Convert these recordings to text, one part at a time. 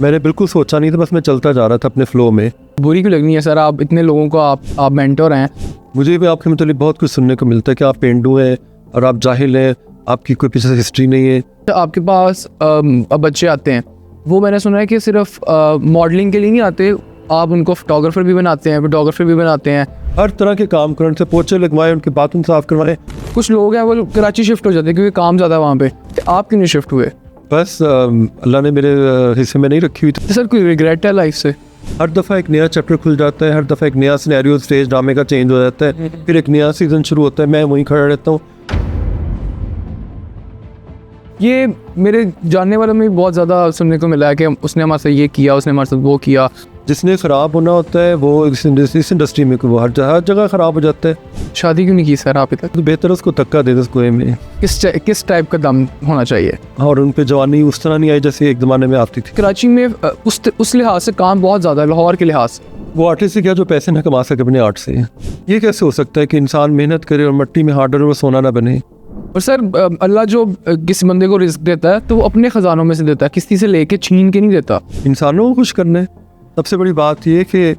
मैंने बिल्कुल सोचा नहीं था, बस मैं चलता जा रहा था अपने फ्लो में। बुरी क्यों लगनी है सर? आप इतने लोगों को आप मेंटर हैं। मुझे भी आपके मतलब बहुत कुछ सुनने को मिलता है कि आप पेंडू हैं और आप जाहिल हैं, आपकी कोई पीछे से हिस्ट्री नहीं है। तो आपके पास अब बच्चे आते हैं, वो मैंने सुना है कि सिर्फ मॉडलिंग के लिए नहीं आते, आप उनको फोटोग्राफर भी बनाते हैं, वीडियोग्राफर भी बनाते हैं। हर तरह के काम करें, उनसे पोछे लगवाएं, उनके बाथरूम साफ करवाएं। कुछ लोग हैं वो कराची शिफ्ट हो जाते हैं क्योंकि काम ज़्यादा है वहाँ पे। तो आप क्यों नहीं शिफ्ट हुए? बस अल्लाह ने मेरे हिस्से में नहीं रखी हुई थी। तो सर कोई रिग्रेट है लाइफ से? हर दफ़ा एक नया चैप्टर खुल जाता है, हर दफ़ा एक नया सिनेरियो स्टेज ड्रामे का चेंज हो जाता है, फिर एक नया सीज़न शुरू होता है, मैं वहीं खड़ा रहता हूँ। ये मेरे जानने वालों में बहुत ज़्यादा सुनने को मिला है कि उसने हमारे साथ ये किया, उसने हमारे साथ वो किया। जिसने ख़राब होना होता है वो इस इंडस्ट्री में वो हर जगह ख़राब हो जाता है। शादी क्यों नहीं की सर आप तक? तो बेहतर उसको धक्का दे दो उसको में। किस टाइप का दम होना चाहिए? और उन पे जवानी उस तरह नहीं आई जैसे एक ज़माने में आती थी। कराची में उस लिहाज से काम बहुत ज़्यादा है, लाहौर के लिहाज से। वो आर्टिस्ट से क्या जो पैसे ना कमा सके अपने आर्ट से। ये कैसे हो सकता है कि इंसान मेहनत करे और मिट्टी में हाथ डाले और सोना ना बने? और सर अल्लाह जो किसी बंदे को रिस्क देता है तो वो अपने ख़जानों में से देता है, किसी से लेके छीन के नहीं देता। इंसानों को खुश करना है। सबसे बड़ी बात ये कि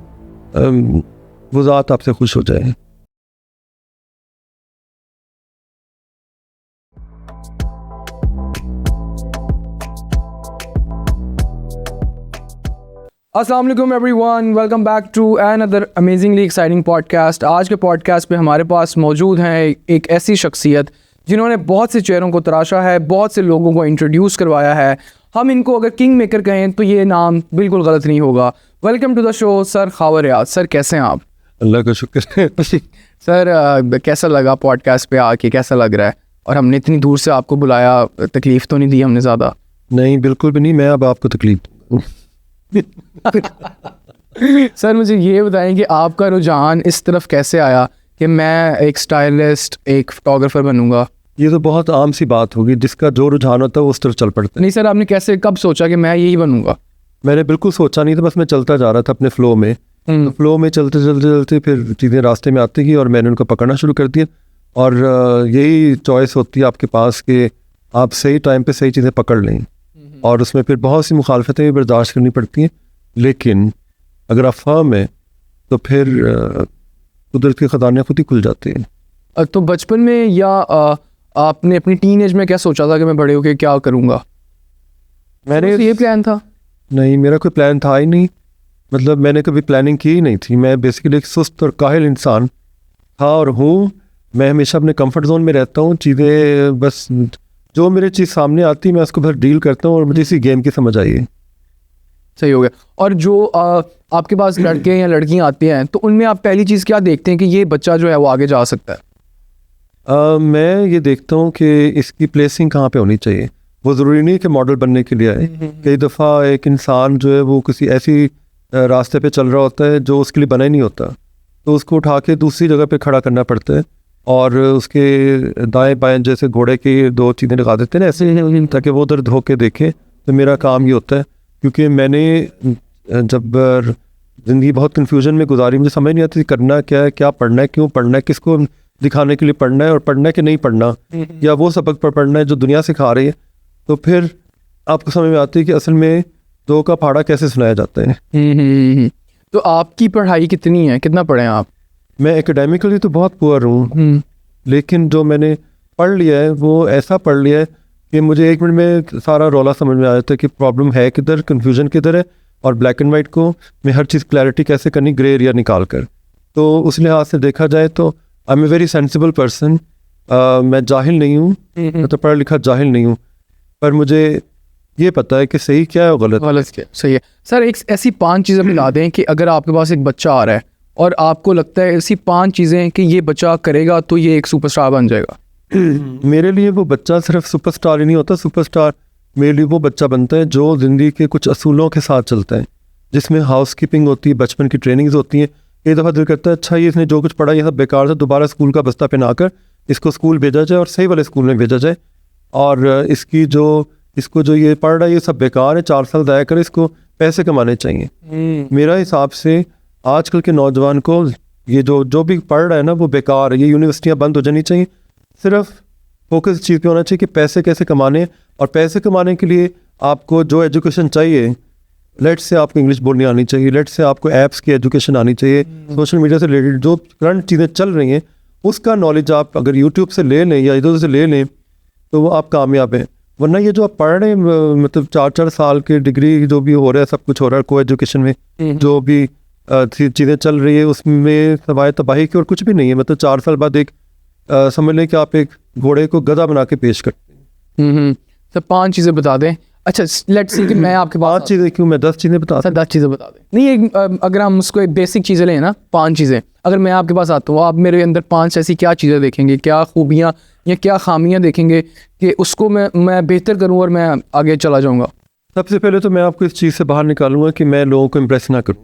वो ज़ात आपसे खुश हो जाए। अस्सलाम वालेकुम everyone, welcome back to another amazingly exciting podcast. आज के पॉडकास्ट पे हमारे पास मौजूद हैं एक ऐसी शख्सियत जिन्होंने बहुत से चेहरों को तराशा है, बहुत से लोगों को इंट्रोड्यूस करवाया है। हम इनको अगर किंग मेकर कहें तो ये नाम बिल्कुल गलत नहीं होगा। Welcome to the show sir Khawar Riaz. Sir कैसे हैं आप? अल्लाह का शुक्र है। सर कैसा लगा पॉडकास्ट पे आके, कैसा लग रहा है? और हमने इतनी दूर से आपको बुलाया, तकलीफ़ तो नहीं दी हमने ज़्यादा? नहीं, बिल्कुल भी नहीं। मैं अब आपको तकलीफ सर मुझे ये बताएं कि आपका रुझान इस तरफ कैसे आया कि मैं एक स्टाइलिस्ट, एक फोटोग्राफर बनूंगा? ये तो बहुत आम सी बात होगी, जिसका जो रुझान होता है वो उस तरफ चल पड़ता है। नहीं सर, आपने कैसे, कब सोचा कि मैं यही बनूंगा? मैंने बिल्कुल सोचा नहीं था, बस मैं चलता जा रहा था अपने फ्लो में। तो फ्लो में चलते चलते चलते फिर चीज़ें रास्ते में आती गई और मैंने उनको पकड़ना शुरू कर दिया। और यही चॉइस होती है आपके पास कि आप सही टाइम पे सही चीज़ें पकड़ लें। और उसमें फिर बहुत सी मुखालफतें भी बर्दाश्त करनी पड़ती हैं, लेकिन अगर आप फर्म है तो फिर कुदरत के ख़जाने खुद ही खुल जाते हैं। तो बचपन में या आपने अपनी टीन एज में क्या सोचा था कि मैं बड़े होकर क्या करूँगा? मैंने ये प्लान था? नहीं, मेरा कोई प्लान था ही नहीं। मतलब मैंने कभी प्लानिंग की ही नहीं थी। मैं बेसिकली एक सुस्त और काहिल इंसान था और हूँ। मैं हमेशा अपने कंफर्ट जोन में रहता हूँ। चीज़ें बस जो मेरे चीज़ सामने आती मैं उसको फिर डील करता हूँ और मुझे इसी गेम की समझ आई है। सही हो गया। और जो आपके पास लड़के या लड़कियाँ आती हैं तो उनमें आप पहली चीज़ क्या देखते हैं कि ये बच्चा जो है वो आगे जा सकता है? मैं ये देखता हूँ कि इसकी प्लेसिंग कहाँ पे होनी चाहिए। वो ज़रूरी नहीं कि मॉडल बनने के लिए आए। कई दफ़ा एक इंसान जो है वो किसी ऐसी रास्ते पे चल रहा होता है जो उसके लिए बना ही नहीं होता, तो उसको उठा के दूसरी जगह पे खड़ा करना पड़ता है और उसके दाएं बाएं जैसे घोड़े की दो चीज़ें लगा देते हैं ना ऐसे, ताकि वो उधर धो के देखे। तो मेरा काम ये होता है, क्योंकि मैंने जब ज़िंदगी बहुत कन्फ्यूजन में गुजारी, मुझे समझ नहीं आती करना क्या है, क्या पढ़ना है, क्यों पढ़ना है, किसको दिखाने के लिए पढ़ना है और पढ़ना है कि नहीं पढ़ना, या वो सबक पर पढ़ना है जो दुनिया सिखा रही है। तो फिर आपको समझ में आती है कि असल में दो का फाड़ा कैसे सुनाया जाता है। तो आपकी पढ़ाई कितनी है, कितना पढ़े हैं आप? मैं एकेडमिकली तो बहुत पुअर हूँ, लेकिन जो मैंने पढ़ लिया है वो ऐसा पढ़ लिया है कि मुझे 1 मिनट में सारा रौला समझ में आ जाता है कि प्रॉब्लम है किधर, कन्फ्यूजन किधर है, और ब्लैक एंड वाइट को मैं हर चीज़ क्लैरिटी कैसे करनी, ग्रे एरिया निकाल कर। तो उस लिहाज से देखा जाए तो I am a very sensible person. मैं जाहिल नहीं हूँ, मैं तो पढ़ा लिखा जाहिल नहीं हूँ, पर मुझे ये पता है कि सही क्या है और गलत क्या सही है। सर एक ऐसी 5 चीज़ें मिला दें कि अगर आपके पास एक बच्चा आ रहा है और आपको लगता है ऐसी 5 चीज़ें कि ये बच्चा करेगा तो ये एक सुपरस्टार बन जाएगा। मेरे लिए वो बच्चा सिर्फ सुपरस्टार ही नहीं होता। सुपरस्टार मेरे लिए वो बच्चा बनता है जो ज़िंदगी के कुछ असूलों के साथ चलता है, जिसमें हाउस कीपिंग होती है, बचपन की ट्रेनिंग्स होती हैं। एक दफ़ा दिल करता है अच्छा ये इसने जो कुछ पढ़ा ये सब बेकार था, दोबारा स्कूल का बस्ता पहना कर इसको स्कूल भेजा जाए और सही वाले स्कूल में भेजा जाए, और इसको जो ये पढ़ रहा है ये सब बेकार है, 4 साल ज़ाया कर, इसको पैसे कमाने चाहिए। मेरा हिसाब से आजकल के नौजवान को ये जो भी पढ़ रहा है ना वो बेकार है। ये यूनिवर्सिटियाँ बंद हो जानी चाहिए। सिर्फ फोकस इस चीज़ पे होना चाहिए कि पैसे कैसे कमाने, और पैसे कमाने के लिए आपको जो एजुकेशन चाहिए लेट्स से आपको इंग्लिश बोलनी आनी चाहिए, लेट्स से आपको ऐप्स की एजुकेशन आनी चाहिए, सोशल मीडिया से रिलेटेड जो करंट चीज़ें चल रही हैं उसका नॉलेज आप अगर यूट्यूब से ले लें या इधर से ले लें तो वो आप कामयाब हैं। वरना ये जो आप पढ़ रहे हैं मतलब 4-4 साल की डिग्री जो भी हो रहा है, सब कुछ हो रहा है को एजुकेशन में, जो भी चीज़ें चल रही है उसमें सवाए तबाही की और कुछ भी नहीं है। मतलब 4 साल बाद एक समझ लें कि आप एक घोड़े को गधा बना के पेश करते हैं। सर 5 चीज़ें बता दें। अच्छा लेट्स सी कि मैं आपके पास 5 चीज़ें क्यों, मैं 10 चीज़ें बता सर 10 चीज़ें बता दें। नहीं अगर हम उसको एक बेसिक चीज़ें लें ना, 5 चीज़ें, अगर मैं आपके पास आता हूँ आप मेरे अंदर 5 ऐसी क्या चीज़ें देखेंगे, क्या खूबियाँ या क्या खामियाँ देखेंगे कि उसको मैं बेहतर करूँ और मैं आगे चला जाऊँगा? सबसे पहले तो मैं आपको इस चीज़ से बाहर निकालूंगा कि मैं लोगों को इम्प्रेस ना करूँ,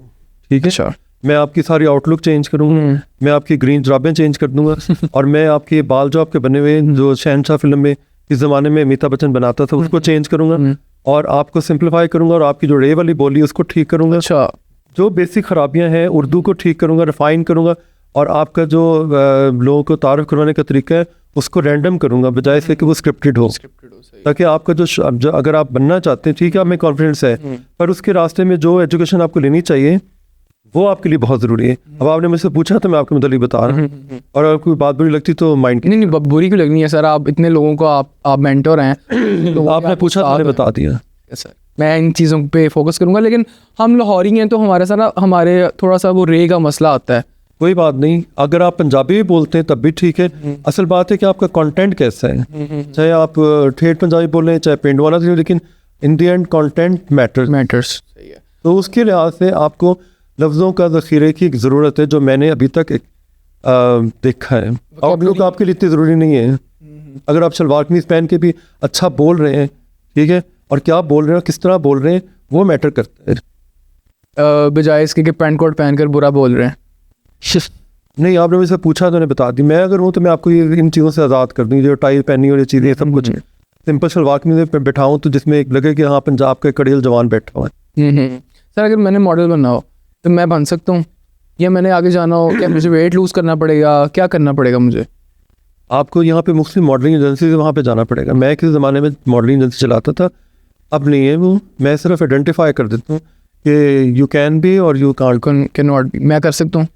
ठीक है। अच्छा। मैं आपकी सारी आउटलुक चेंज करूँगा, मैं आपकी ग्रीन जराबें चेंज कर दूंगा और मैं आपके बाल जो आपके बने हुए जो शहनशाह फिल्म में इस ज़माने में अमिताभ बच्चन बनाता था उसको चेंज करूँगा और आपको सिंप्लीफाई करूँगा और आपकी जो रे वाली बोली उसको ठीक करूँगा। अच्छा। जो बेसिक खराबियाँ हैं उर्दू को ठीक करूँगा, रिफाइन करूँगा और आपका जो लोगों को तारुफ करवाने का तरीका है उसको रैंडम करूँगा बजाय से कि वो स्क्रिप्टेड हो, ताकि आपका जो अगर आप बनना चाहते हैं, ठीक है, आप में कॉन्फिडेंस है, पर उसके रास्ते में जो एजुकेशन आपको लेनी चाहिए वो आपके लिए बहुत ज़रूरी है। अब आपने मुझसे पूछा तो मैं आपके मतलब बता रहा हूँ और अगर कोई बात बुरी लगती तो माइंड नहीं बुरी क्यों लगनी है सर, आप इतने लोगों को आप मेंटर हैं तो आपने पूछा तो मैंने बता दिया। सर मैं इन चीज़ों पे फोकस करूँगा, लेकिन हम लाहौरी हैं तो हमारे साथ ना हमारे थोड़ा सा वो रे का मसला आता है। कोई बात नहीं, अगर आप पंजाबी भी बोलते हैं तब भी ठीक है। असल बात है कि आपका कंटेंट कैसा है, चाहे आप ठेठ पंजाबी बोल रहे हैं चाहे पिंड वाला, लेकिन in the end content matters. सही है। तो उसके लिहाज से आपको लफ्ज़ों का ज़ख़ीरे की ज़रूरत है जो मैंने अभी तक देखा है। आउटलुक आपके लिए इतनी ज़रूरी नहीं है। अगर आप शलवार कमीज पहन के भी अच्छा बोल रहे हैं, ठीक है, और क्या बोल रहे हैं किस तरह बोल रहे हैं वो मैटर करता है बजाय इसके कि पैंट कोट पहन कर बुरा बोल रहे हैं। नहीं, आपने मुझसे पूछा तो मैंने बता दी। मैं अगर हूँ तो मैं आपको ये इन चीज़ों से आज़ाद कर दूँ, जो टाई पहनी और ये चीज़ें सब कुछ सिंपल शलवार कमीज पे बैठाऊँ तो जिसमें एक लगे कि हाँ पंजाब का कड़ियल जवान बैठा हुआ है। सर अगर मैंने मॉडल बनना हो तो मैं बन सकता हूँ, या मैंने आगे जाना हो क्या मुझे वेट लूज़ करना पड़ेगा, क्या करना पड़ेगा मुझे? आपको यहाँ पे मुख्तलिफ मॉडलिंग एजेंसी से वहाँ पे जाना पड़ेगा। मैं किसी ज़माने में मॉडलिंग एजेंसी चलाता था, अब नहीं है वो। मैं सिर्फ आइडेंटिफाई कर देता हूँ कि यू कैन बी और यू कैन नॉट बी। मैं कर सकता हूँ।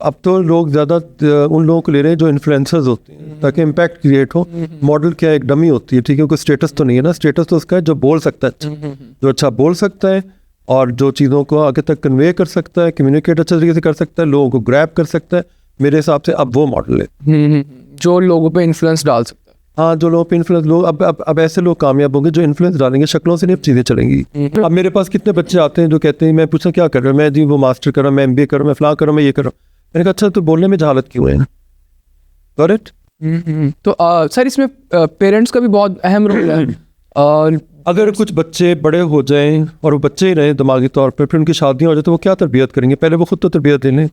अब तो लोग ज़्यादा उन लोगों को ले रहे हैं जो इन्फ्लुएंसर्स होते हैं ताकि इम्पैक्ट क्रिएट हो। मॉडल क्या एक डमी होती है, ठीक है, कोई स्टेटस तो नहीं है ना। स्टेटस तो उसका है जो बोल सकता है, जो अच्छा बोल सकता है और जो चीज़ों को आगे तक कन्वे कर सकता है, कम्युनिकेट अच्छे तरीके से कर सकता है, लोगों को ग्रैब कर सकता है। मेरे हिसाब से अब वो मॉडल है जो लोगों पे इन्फ्लुएंस डाल सकता है। हाँ, जो लोगों पे इन्फ्लुएंस, लोग अब ऐसे लोग कामयाब होंगे जो इन्फ्लुएंस डालेंगे, शक्लों से नहीं अब चीज़ें चलेंगी। अब मेरे पास कितने बच्चे आते हैं जो कहते हैं, मैं पूछा क्या कर रहा हूँ, मैं जी वो मास्टर कर रहा हूँ, मैं MBA कर रहा हूँ, मैं फलां कर रहा हूँ, मैं ये कर रहा हूँ। मैंने कहा अच्छा तो बोलने में जहालत क्यों है? करेक्ट। तो सर इसमें पेरेंट्स का भी बहुत अहम रोल है। और अगर कुछ बच्चे बड़े हो जाएं और वो बच्चे ही रहें दिमागी तौर पर, फिर उनकी शादियाँ हो जाए तो वो क्या तरबियत करेंगे? पहले वो खुद तो तरबियत दे लें।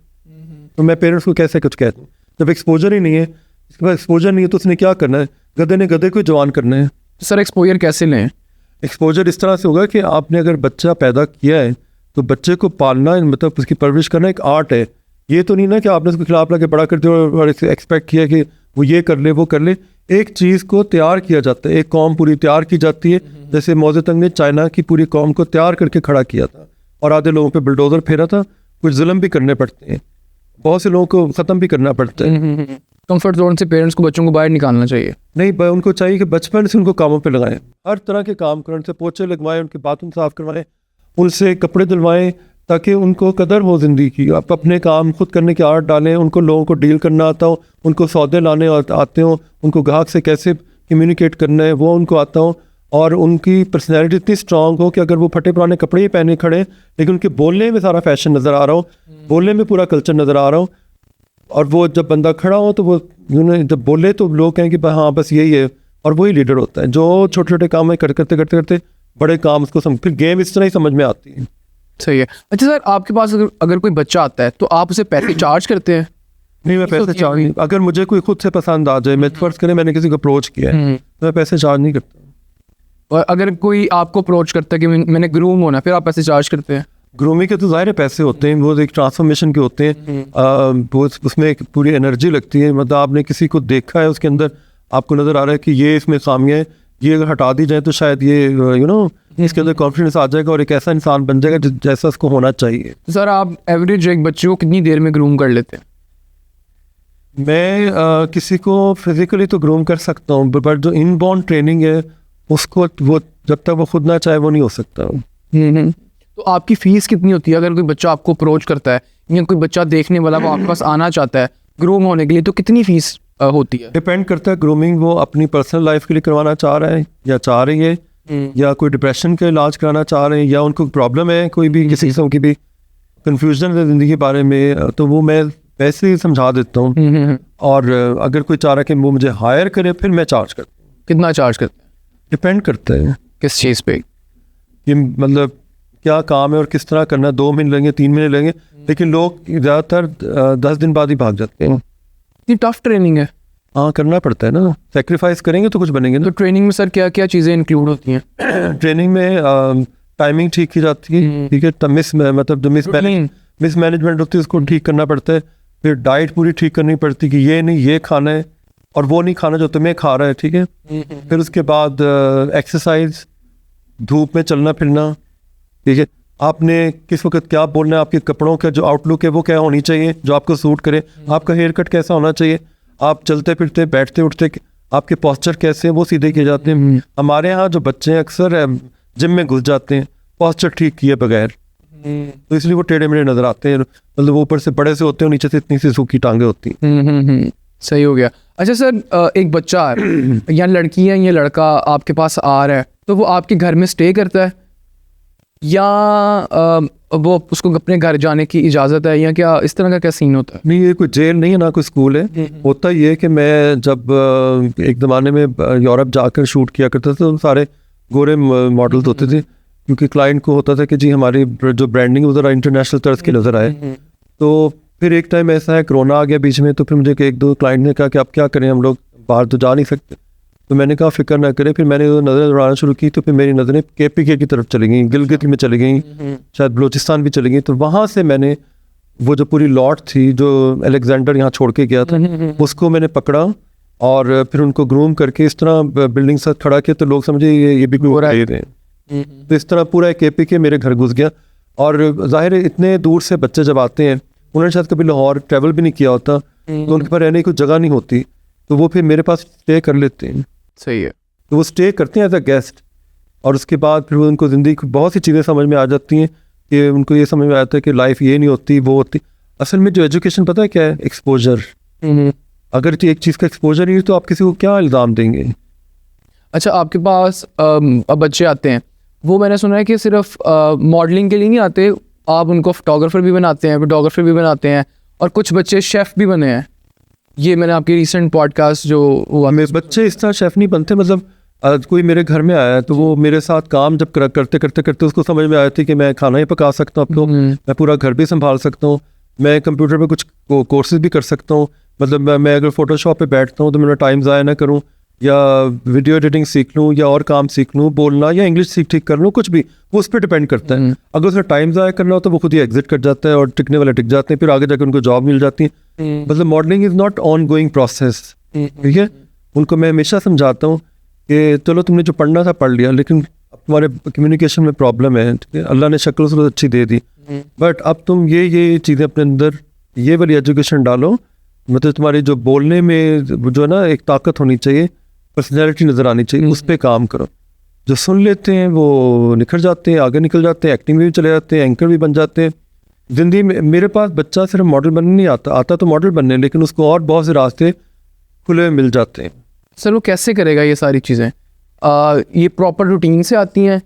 तो मैं पेरेंट्स को कैसे कुछ कह दूँ जब एक्सपोजर ही नहीं है? इसके बाद एक्सपोजर नहीं है तो उसने क्या करना है? गधे ने गधे को जवान करना है। सर एक्सपोजर कैसे लें? एक्सपोजर इस तरह से होगा कि आपने अगर बच्चा पैदा किया है तो बच्चे को पालना, मतलब उसकी परवरिश करना एक आर्ट है। ये तो नहीं ना कि आपने उसके खिलाफ लगे बड़ा कर दिया और एक्सपेक्ट किया कि वो ये कर ले वो कर ले। एक चीज़ को तैयार किया जाता है, एक कौम पूरी तैयार की जाती है। जैसे मौज़े तंग ने चाइना की पूरी कौम को तैयार करके खड़ा किया था और आधे लोगों पे बुलडोज़र फेरा था। कुछ जुल्म भी करने पड़ते हैं, बहुत से लोगों को ख़त्म भी करना पड़ता है। कंफर्ट जोन से पेरेंट्स को बच्चों को बाहर निकालना चाहिए। नहीं, उनको चाहिए कि बचपन से उनको कामों पे लगाएं, हर तरह के काम करें, उनसे पोछे लगवाएं, उनके बाथरूम साफ़ करवाएं, उनसे कपड़े धुलवाएं, ताकि उनको कदर हो ज़िंदगी की। आप अपने काम खुद करने की आदत डालें, उनको लोगों को डील करना आता हो, उनको सौदे लाने आते हो, उनको ग्राहक से कैसे कम्युनिकेट करना है वो उनको आता हो, और उनकी पर्सनैलिटी इतनी स्ट्रांग हो कि अगर वो फटे पुराने कपड़े ही पहने खड़े लेकिन उनके बोलने में सारा फैशन नज़र आ रहा हो, बोलने में पूरा कल्चर नज़र आ रहा हो, और वो जब बंदा खड़ा हो तो वो जब बोले तो लोग कहें कि हाँ बस यही है, और वही लीडर होता है जो छोटे छोटे काम करते बड़े काम उसको फिर गेम इस तरह ही समझ में आती है। सही है। अच्छा सर, आपके पास अगर कोई बच्चा आता है तो आप उसे पैसे चार्ज करते हैं? नहीं, मैं पैसे चार्ज नहीं। अगर मुझे कोई खुद से पसंद आ जाए, मैं फर्ज करें मैंने किसी को अप्रोच किया है, तो मैं पैसे चार्ज नहीं करता। और अगर कोई आपको अप्रोच करता है कि मैंने ग्रूम होना, फिर आप पैसे चार्ज करते हैं? ग्रूमिंग के तो ज़ाहिर पैसे होते हैं, वो एक ट्रांसफॉर्मेशन के होते हैं, वो उसमें एक पूरी एनर्जी लगती है। मतलब आपने किसी को देखा है, उसके अंदर आपको नज़र आ रहा है कि ये इसमें खामियाँ है, ये अगर हटा दी जाए तो शायद ये इसके अंदर कॉन्फिडेंस आ जाएगा और एक ऐसा इंसान बन जाएगा जैसा उसको होना चाहिए। तो सर आप एवरेज एक बच्चे को कितनी देर में ग्रूम कर लेते हैं? मैं किसी को फिजिकली तो ग्रूम कर सकता हूँ, बट जो इनबॉर्न ट्रेनिंग है उसको वो जब तक वो खुद ना चाहे वो नहीं हो सकता। तो आपकी फ़ीस कितनी होती है अगर कोई बच्चा आपको अप्रोच करता है या कोई बच्चा देखने वाला वो आपके पास आना चाहता है ग्रूम होने के लिए, तो कितनी फ़ीस होती है? डिपेंड करता है ग्रूमिंग वो अपनी पर्सनल लाइफ के लिए करवाना चाह रहा है या चाह रही है, या कोई डिप्रेशन का इलाज कराना चाह रहे हैं, या उनको प्रॉब्लम है कोई भी किसी किस्म की भी कंफ्यूजन है ज़िंदगी के बारे में, तो वो मैं वैसे ही समझा देता हूँ। और अगर कोई चाह रहा है कि वो मुझे हायर करे फिर मैं चार्ज करता हूँ। कितना चार्ज करते हैं? डिपेंड करता है किस चीज़ पे? कि मतलब क्या काम है और किस तरह करना है। 2 महीने लगेंगे, 3 महीने लगेंगे, लेकिन लोग ज़्यादातर 10 दिन बाद ही भाग जाते हैं। इतनी टफ ट्रेनिंग है? हाँ, करना पड़ता है ना, सेक्रीफाइस करेंगे तो कुछ बनेंगे ना। तो ट्रेनिंग में सर क्या क्या चीज़ें इंक्लूड होती हैं? ट्रेनिंग में टाइमिंग ठीक की जाती है, ठीक है, मतलब जो मिसमैनेजमेंट होती है उसको ठीक करना पड़ता है। फिर डाइट पूरी ठीक करनी पड़ती है कि ये नहीं ये खाना है और वो नहीं खाना जो तुम्हें खा रहा है, ठीक है। फिर उसके बाद एक्सरसाइज, धूप में चलना फिरना, ठीक है। आपने किस वक्त क्या बोलना है, आपके कपड़ों का जो आउटलुक है वो क्या होनी चाहिए जो आपको सूट करे, आपका हेयर कट कैसा होना चाहिए, आप चलते फिरते बैठते उठते आपके पोस्चर कैसे हैं वो सीधे किए जाते हैं। हमारे यहाँ जो बच्चे हैं अक्सर जिम में घुस जाते हैं पोस्चर ठीक किए बगैर, तो इसलिए वो टेढ़े मेढ़े नजर आते हैं। मतलब वो ऊपर से बड़े से होते हैं, नीचे से इतनी सी सूखी टांगे होती हैं। सही हो गया। अच्छा सर, एक बच्चा है या लड़की है या लड़का आपके पास आ रहा है, तो वो आपके घर में स्टे करता है या वो उसको अपने घर जाने की इजाज़त है, या क्या इस तरह का क्या सीन होता है? नहीं, ये कोई जेल नहीं है ना कोई स्कूल है। होता ये है कि मैं जब एक ज़माने में यूरोप जाकर शूट किया करता था तो सारे गोरे मॉडल्स होते थे, क्योंकि क्लाइंट को होता था कि जी हमारी जो ब्रांडिंग है वो ज़रा इंटरनेशनल तर्ज की नज़र आए। तो फिर एक टाइम ऐसा है, कोरोना आ गया बीच में, तो फिर मुझे एक दो क्लाइंट ने कहा कि अब क्या करें, हम लोग बाहर तो जा नहीं सकते। तो मैंने कहा फिक्र ना करें। फिर मैंने नज़रें दौड़ाना शुरू की, तो फिर मेरी नज़रें KPK की तरफ चली गई, गिलगित में चली गई, शायद बलूचिस्तान भी चली गई। तो वहाँ से मैंने वो जो पूरी लॉट थी जो अलेक्जेंडर यहाँ छोड़ के गया था उसको मैंने पकड़ा और फिर उनको ग्रूम करके इस तरह बिल्डिंग साथ खड़ा किया, तो लोग समझे ये भी कोई रहे थे। तो इस तरह पूरा KPK मेरे घर घुस गया। और जाहिर है इतने दूर से बच्चे जब आते हैं, उन्होंने शायद कभी लाहौर ट्रैवल भी नहीं किया होता, तो उनके पास रहने की कोई जगह नहीं होती, तो वो फिर मेरे पास स्टे कर लेते हैं। सही है। तो वो स्टे करते हैं एज अ गेस्ट, और उसके बाद फिर उनको ज़िंदगी की बहुत सी चीज़ें समझ में आ जाती हैं कि उनको ये समझ में आता है कि लाइफ ये नहीं होती वो होती। असल में जो एजुकेशन पता है क्या है, एक्सपोजर। अगर एक चीज़ का एक्सपोजर नहीं तो आप किसी को क्या इल्ज़ाम देंगे। अच्छा, आपके पास अब बच्चे आते हैं, वो मैंने सुना है कि सिर्फ मॉडलिंग के लिए नहीं आते, आप उनको फोटोग्राफर भी बनाते हैं, वीडियोग्राफर भी बनाते हैं, और कुछ बच्चे शेफ़ भी बने हैं। ये मैंने आपकी रिसेंट पॉडकास्ट जो हुआ, मेरे बच्चे इस तरह शेफ़ नहीं बनते। मतलब कोई मेरे घर में आया तो वो मेरे साथ काम जब करते करते उसको समझ में आया थी कि मैं खाना ही पका सकता हूँ अब तो, मैं पूरा घर भी संभाल सकता हूँ, मैं कंप्यूटर पे कुछ कोर्सेज भी कर सकता हूँ। मतलब मैं अगर फोटोशॉप पे बैठता हूँ तो मेरा टाइम ज़ाया ना करूँ, या वीडियो एडिटिंग सीख लूँ, या और काम सीख लूँ, बोलना या इंग्लिश ठीक कर लूँ, कुछ भी वो उस पर डिपेंड करता है। अगर उसका टाइम ज़ाया करना हो तो वो खुद ही एग्जिट कर जाता है, और टिकने वाले टिक जाते हैं, फिर आगे जाकर उनको जॉब मिल जाती है। मतलब modelling is not on going process, ठीक है। उनको मैं हमेशा समझाता हूँ कि चलो तुमने जो पढ़ना था पढ़ लिया, लेकिन तुम्हारे कम्युनिकेशन में प्रॉब्लम है, ठीक है। अल्लाह ने शक्ल सूरत अच्छी दे दी, बट अब तुम ये चीज़ें अपने अंदर ये वाली एजुकेशन डालो। मतलब तुम्हारी जो बोलने में जो है ना एक ताकत होनी चाहिए, पर्सनैलिटी नज़र आनी चाहिए, उस पर काम करो। जो सुन लेते हैं वो निखर जाते हैं, आगे निकल जाते हैं, एक्टिंग में भी चले जाते हैं, एंकर भी बन जाते हैं। ज़िंदगी में मेरे पास बच्चा सिर्फ मॉडल बनने नहीं आता तो मॉडल बनने, लेकिन उसको और बहुत से रास्ते खुले मिल जाते हैं। सर वो कैसे करेगा ये सारी चीज़ें? ये प्रॉपर रूटीन से आती हैं?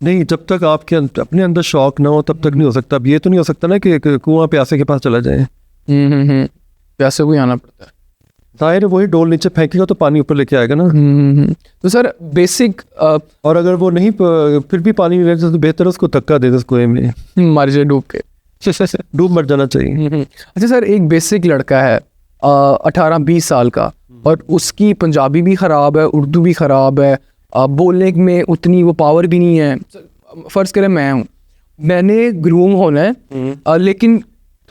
नहीं, जब तक आपके अपने अंदर शौक ना हो तब तक नहीं हो सकता। अब ये तो नहीं हो सकता ना कि कुआं प्यासे के पास चला जाए। प्यासे को ही आना पड़ता है। जाहिर है वही डोल नीचे फेंकेगा तो पानी ऊपर लेके आएगा ना। तो सर बेसिक, और अगर वो नहीं फिर भी पानी नहीं रहता तो बेहतर उसको धक्का दे दे उस कुएं में, मर जाए डूब के, डूब मर जाना चाहिए। अच्छा सर, एक बेसिक लड़का है 18-20 साल का, और उसकी पंजाबी भी ख़राब है, उर्दू भी ख़राब है, बोलने में उतनी वो पावर भी नहीं है। फ़र्ज़ करें मैं हूँ, मैंने ग्रूम होना है, लेकिन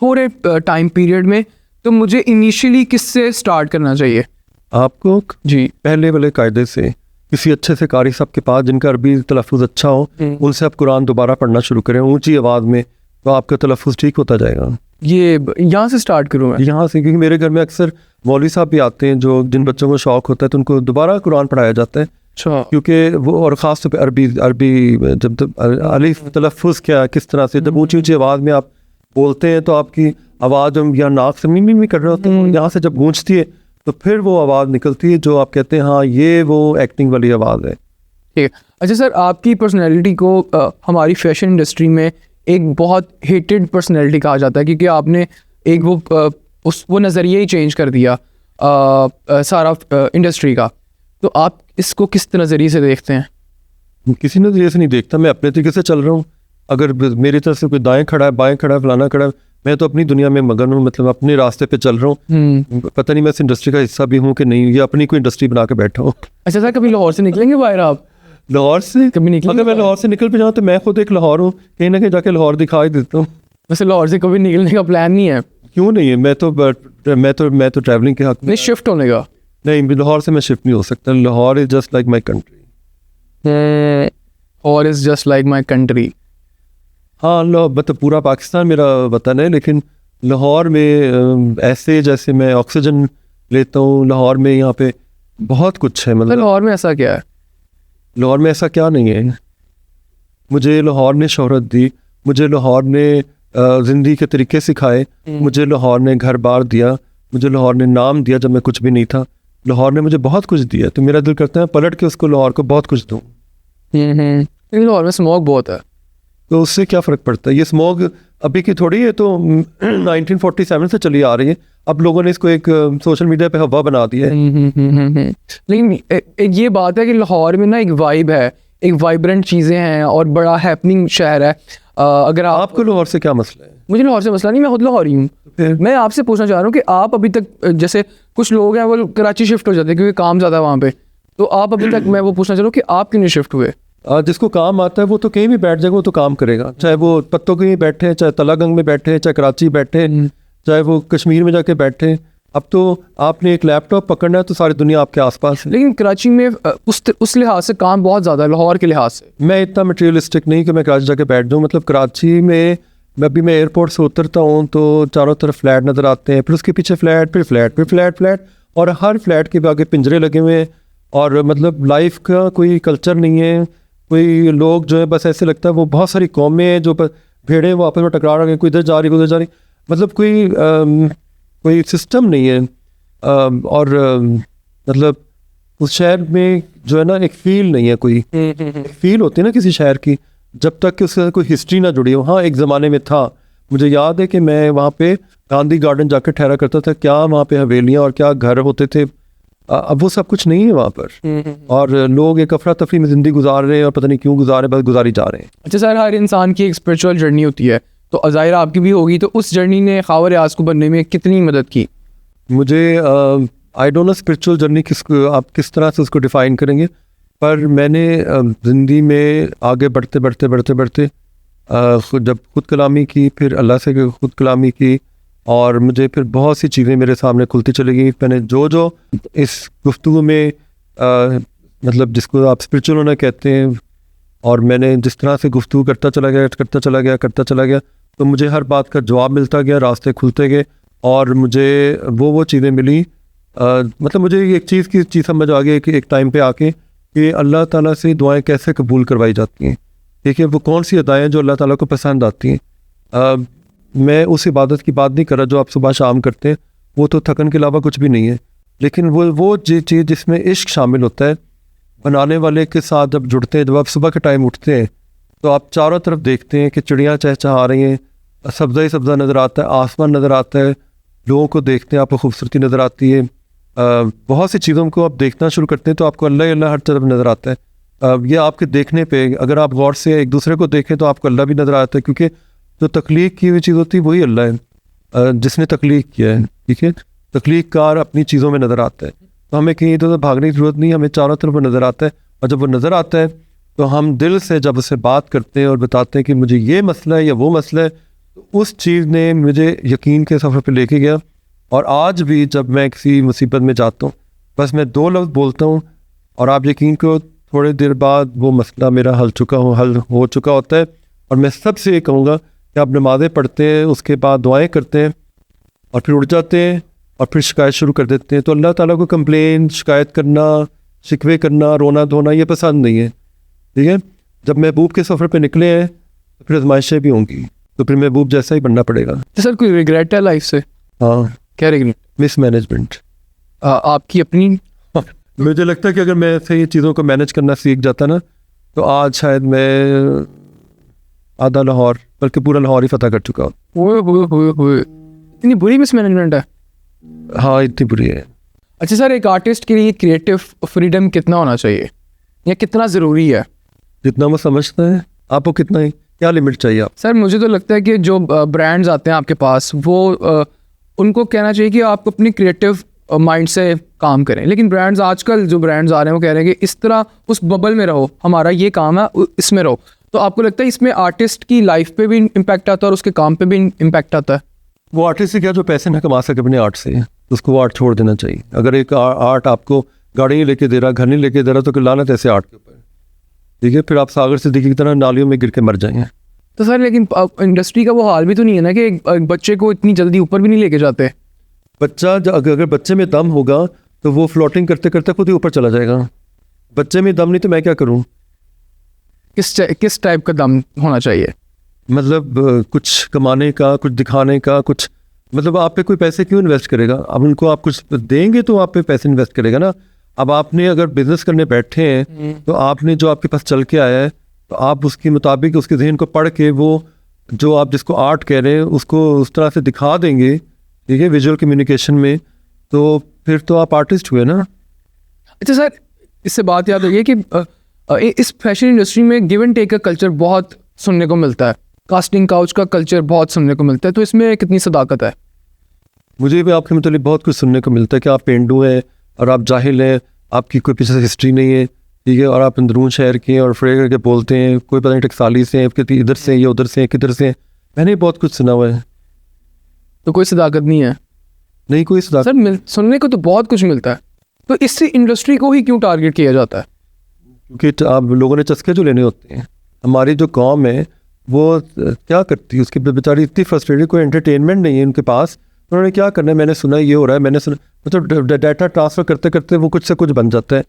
थोड़े टाइम पीरियड में, तो मुझे इनिशियली किससे स्टार्ट करना चाहिए? आपको जी पहले वाले कायदे से किसी अच्छे से कारी साहब के पास जिनका अरबी तलफ़ुज़ अच्छा हो, उनसे आप कुरान दोबारा पढ़ना शुरू करें ऊंची आवाज़ में, तो आपका तलफ़ुज़ ठीक होता जाएगा। ये यहाँ से स्टार्ट करूँ मैं? यहाँ से, क्योंकि मेरे घर में अक्सर मौलवी साहब भी आते हैं जो जिन बच्चों को शौक़ होता है तो उनको दोबारा कुरान पढ़ाया जाता है, अच्छा। क्योंकि वो, और ख़ास तौर पे अरबी जब अलिफ तलफ़ुज़ क्या किस तरह से, जब ऊंची ऊंची आवाज़ में आप बोलते हैं तो आपकी आवाज़ हम या नाक से मी कर रहे होते हैं, यहाँ से जब गूंजती है तो फिर वो आवाज़ निकलती है जो आप कहते हैं हाँ ये वो एक्टिंग वाली आवाज़ है। ठीक है। अच्छा सर, आपकी पर्सनैलिटी को हमारी फैशन इंडस्ट्री में एक बहुत हेटेड पर्सनैलिटी कहा जाता है, क्योंकि आपने एक वो नज़रिया ही चेंज कर दिया सारा इंडस्ट्री का। तो आप इसको किस नज़रिए से देखते हैं? किसी नज़रिए से नहीं देखता, मैं अपने तरीके से चल रहा हूँ। अगर मेरी तरफ से कोई दाएं खड़ा है, बाएं खड़ा है, फलाना खड़ा है, मैं तो अपनी दुनिया में मगन हूँ, मतलब अपने रास्ते पे चल रहा हूँ। पता नहीं मैं इस इंडस्ट्री का हिस्सा भी हूँ कि नहीं, ये अपनी कोई इंडस्ट्री बना के बैठा हूँ। अच्छा सर, कभी लाहौर से निकलेंगे बाहर आप? लाहौर से कभी निकलेंगे? अगर मैं लाहौर से निकल भी जाऊँ तो मैं खुद एक लाहौर हूँ, कहीं ना कहीं जाके लाहौर दिखाई देता हूँ। वैसे लाहौर से कभी निकलने का प्लान नहीं है? क्यों नहीं है, मैं तो ट्रैवलिंग के हक में। नहीं, शिफ्ट होने का? नहीं, लाहौर से मैं शिफ्ट नहीं हो सकता। Lahore is just like my country. और is just like my country. हाँ, मतलब पूरा पाकिस्तान मेरा वतन है, लेकिन लाहौर में ऐसे जैसे मैं ऑक्सीजन लेता हूँ, लाहौर में यहाँ पे बहुत कुछ है। मतलब लाहौर में ऐसा क्या है? लाहौर में ऐसा क्या नहीं है? मुझे लाहौर ने शोहरत दी, मुझे लाहौर ने ज़िंदगी के तरीके सिखाए, मुझे लाहौर ने घर बार दिया, मुझे लाहौर ने नाम दिया जब मैं कुछ भी नहीं था। लाहौर ने मुझे बहुत कुछ दिया, तो मेरा दिल करता है पलट के उसको लाहौर को बहुत कुछ दूँ। लेकिन लाहौर में स्मोक बहुत है, तो उससे क्या फ़र्क पड़ता है? ये स्मोक अभी की थोड़ी है, तो 1947 से चली आ रही है। अब लोगों ने इसको एक सोशल मीडिया पे हवा बना दिया है। लेकिन एक ये बात है कि लाहौर में ना एक वाइब है, एक वाइब्रेंट चीज़ें हैं और बड़ा हैपनिंग शहर है। अगर आपको लाहौर से क्या मसला है? मुझे लाहौर से मसला नहीं, मैं खुद लाहौरी हूँ। मैं आपसे पूछना चाह रहा हूँ कि आप अभी तक, जैसे कुछ लोग हैं वो कराची शिफ्ट हो जाते हैं क्योंकि काम ज़्यादा है वहाँ पे, तो आप अभी तक, मैं वो पूछना चाह रहा हूँ कि आप क्यों नहीं शिफ्ट हुए? जिसको काम आता है वो तो कहीं भी बैठ जाएगा, वो तो काम करेगा, चाहे वो पत्तों कहीं बैठे, चाहे तलागंग में बैठे, चाहे कराची बैठे, चाहे वो कश्मीर में जाके बैठे। अब तो आपने एक लैपटॉप पकड़ना है तो सारी दुनिया आपके आसपास है। लेकिन कराची में उस लिहाज से काम बहुत ज़्यादा है, लाहौर के लिहाज से। मैं इतना मटेरियलिस्टिक नहीं कि मैं कराची जाके बैठ जाऊँ। मतलब कराची में मैं एयरपोर्ट से उतरता हूँ तो चारों तरफ फ्लैट नज़र आते हैं, फिर उसके पीछे फ्लैट, फिर फ्लैट, फिर फ्लैट, और हर फ्लैट के आगे पिंजरे लगे हुए हैं। और मतलब लाइफ का कोई कल्चर नहीं है। कोई लोग जो है बस ऐसे लगता है वो बहुत सारी कौमें हैं जो भेड़े वो आपस में टकरा रहे हैं, कोई इधर जा रही, कोई उधर जा रही, मतलब कोई सिस्टम नहीं है। और मतलब उस शहर में जो है ना एक फील नहीं है, कोई फील होती है ना किसी शहर की, जब तक कि उसके कोई हिस्ट्री ना जुड़ी हो। हाँ, एक ज़माने में था, मुझे याद है कि मैं वहाँ पे गांधी गार्डन जाकर ठहरा करता था, क्या वहाँ पे हवेलियाँ और क्या घर होते थे। अब वो सब कुछ नहीं है वहाँ पर, और लोग एक अफरा तफरी में ज़िंदगी गुजार रहे हैं और पता नहीं क्यों बस गुजारी जा रहे हैं। अच्छा सर, हर इंसान की एक स्पिरिचुअल जर्नी होती है, तो ज़ाहिर आपकी भी होगी, तो उस जर्नी ने ख्वाब रियाज को बनने में कितनी मदद की? मुझे I don't know spiritual journey आप किस तरह से उसको डिफ़ाइन करेंगे, पर मैंने ज़िंदगी में आगे बढ़ते जब खुद कलामी की, फिर अल्लाह से खुद कलामी की, और मुझे फिर बहुत सी चीज़ें मेरे सामने खुलती चली गई। मैंने जो इस गुफ्तगू में मतलब जिसको आप स्पिरिचुअल होना कहते हैं, और मैंने जिस तरह से गुफ्तगू करता चला गया तो मुझे हर बात का जवाब मिलता गया, रास्ते खुलते गए, और मुझे वो चीज़ें मिली। मतलब मुझे एक चीज़ समझ आ गई कि एक टाइम पे आके कि अल्लाह ताला से दुआएं कैसे कबूल करवाई जाती हैं। देखिए, वो कौन सी अदाएँ जो अल्लाह ताला को पसंद आती हैं। मैं उस इबादत की बात नहीं कर रहा जो आप सुबह शाम करते हैं, वो तो थकन के अलावा कुछ भी नहीं है, लेकिन वो चीज़ जिसमें इश्क शामिल होता है, बनाने वाले के साथ जब जुड़ते हैं, जब आप सुबह के टाइम उठते हैं तो आप चारों तरफ देखते हैं कि चिड़ियाँ चहचहा रही हैं, सब्ज़ा ही सब्ज़ा नज़र आता है, आसमान नज़र आता है, लोगों को देखते हैं आपको खूबसूरती नज़र आती है, बहुत सी चीज़ों को आप देखना शुरू करते हैं तो आपको अल्लाह ही अल्लाह हर तरफ नज़र आता है। ये आपके देखने पे, अगर आप गौर से एक दूसरे को देखें तो आपको अल्लाह भी नज़र आता है, क्योंकि जो तख्लीक की हुई चीज़ होती है वही अल्लाह है, जिसने तख्लीक किया है। ठीक है, तख्लीक कार अपनी चीज़ों में नज़र आता है, तो हमें कहीं इधर भागने की ज़रूरत नहीं, हमें चारों तरफ नज़र आता है। और जब वो नज़र आता है तो हम दिल से जब उससे बात करते हैं और बताते हैं कि मुझे ये मसला है या वो मसला है, तो उस चीज़ ने मुझे यकीन के सफ़र पे लेके गया। और आज भी जब मैं किसी मुसीबत में जाता हूँ, बस मैं 2 लफ्ज़ बोलता हूँ और आप यकीन करो थोड़ी देर बाद वो मसला मेरा हल हो चुका होता है। और मैं सबसे ये कहूँगा कि आप नमाज़ें पढ़ते हैं, उसके बाद दुआएं करते हैं और फिर उठ जाते हैं और फिर शिकायत शुरू कर देते हैं, तो अल्लाह ताला को कंप्लेन, शिकायत करना, शिकवे करना, रोना धोना ये पसंद नहीं है। ठीक है, जब महबूब के सफ़र पे निकले हैं तो फिर आजमाइशें भी होंगी, तो फिर महबूब जैसा ही बनना पड़ेगा। तो सर कोई रिग्रेट है लाइफ से? हाँ, क्या रिग्रेट? मिसमैनेजमेंट। आपकी अपनी? मुझे लगता है कि अगर मैं सही चीज़ों को मैनेज करना सीख जाता ना, तो आज शायद मैं आधा लाहौर बल्कि पूरा लाहौर ही फतह कर चुका हूँ। इतनी बुरी मिसमैनेजमेंट है? हाँ, इतनी बुरी है। अच्छा सर, एक आर्टिस्ट के लिए क्रिएटिव फ्रीडम कितना होना चाहिए या कितना ज़रूरी है? जितना वो समझता है। आपको कितना ही, क्या लिमिट चाहिए आप? सर मुझे तो लगता है कि जो ब्रांड्स आते हैं आपके पास, वो उनको कहना चाहिए कि आप अपनी क्रिएटिव माइंड से काम करें, लेकिन ब्रांड्स आजकल जो ब्रांड्स आ रहे हैं वो कह रहे हैं कि इस तरह उस बबल में रहो, हमारा ये काम है, इसमें रहो। तो आपको लगता है इसमें आर्टिस्ट की लाइफ पे भी इम्पैक्ट आता है और उसके काम पे भी इम्पैक्ट आता है? वो आर्टिस्ट से क्या जो पैसे ना कमा सके अपने आर्ट से, उसको वो आर्ट छोड़ देना चाहिए। अगर एक आर्ट आपको गाड़ी नहीं लेके दे रहा, घर नहीं लेके दे रहा, तो लानत ऐसे आर्ट के ऊपर। ठीक है, फिर आप सागर सिद्दीकी की तरह नालियों में गिर के मर जाएंगे। तो सर लेकिन इंडस्ट्री का वो हाल भी तो नहीं है ना कि एक बच्चे को इतनी जल्दी ऊपर भी नहीं लेके जाते। बच्चा अगर बच्चे में दम होगा तो वो फ्लोटिंग करते करते खुद ही ऊपर चला जाएगा। बच्चे में दम नहीं तो मैं क्या करूं? किस टाइप का दम होना चाहिए? मतलब कुछ कमाने का, कुछ दिखाने का, कुछ मतलब आप पे कोई पैसे क्यों इन्वेस्ट करेगा? अब उनको आप कुछ देंगे तो आप पे पैसे इन्वेस्ट करेगा ना। अब आपने अगर बिजनेस करने बैठे हैं तो आपने जो आपके पास चल के आया है, तो आप उसके मुताबिक उसके जहन को पढ़ के वो जो आप जिसको आर्ट कह रहे हैं उसको उस तरह से दिखा देंगे, ठीक है, विजुअल कम्युनिकेशन में, तो फिर तो आप आर्टिस्ट हुए ना। अच्छा सर, इससे बात याद रही है कि इस फैशन इंडस्ट्री में गिव एंड टेक का कल्चर बहुत सुनने को मिलता है, कास्टिंग काउच का कल्चर बहुत सुनने को मिलता है, तो इसमें कितनी सदाकत है? मुझे भी आपके मतलब बहुत कुछ सुनने को मिलता है कि आप पेंडू हैं और आप जाहिल हैं, आपकी कोई पीछे से हिस्ट्री नहीं है, ठीक है, और आप अंदरून शहर के हैं और फ्रे करके बोलते हैं, कोई पता नहीं टकसाली से हैं, इधर से हैं या उधर से हैं, किधर से हैं। मैंने बहुत कुछ सुना हुआ है। तो कोई सदाकत नहीं है? नहीं, कोई सदाकत। सर सुनने को तो बहुत कुछ मिलता है, तो इससे इंडस्ट्री को ही क्यों टारगेट किया जाता है? क्योंकि आप लोगों ने चस्के जो लेने होते हैं। हमारी जो कौम है वो क्या करती है, उसकी बेचारी इतनी फ्रस्ट्रेटेड, कोई एंटरटेनमेंट नहीं है उनके पास, उन्होंने क्या करना है, मैंने सुना ये हो रहा है, मैंने सुना, मतलब डाटा ट्रांसफ़र करते करते वो कुछ से कुछ बन जाता है।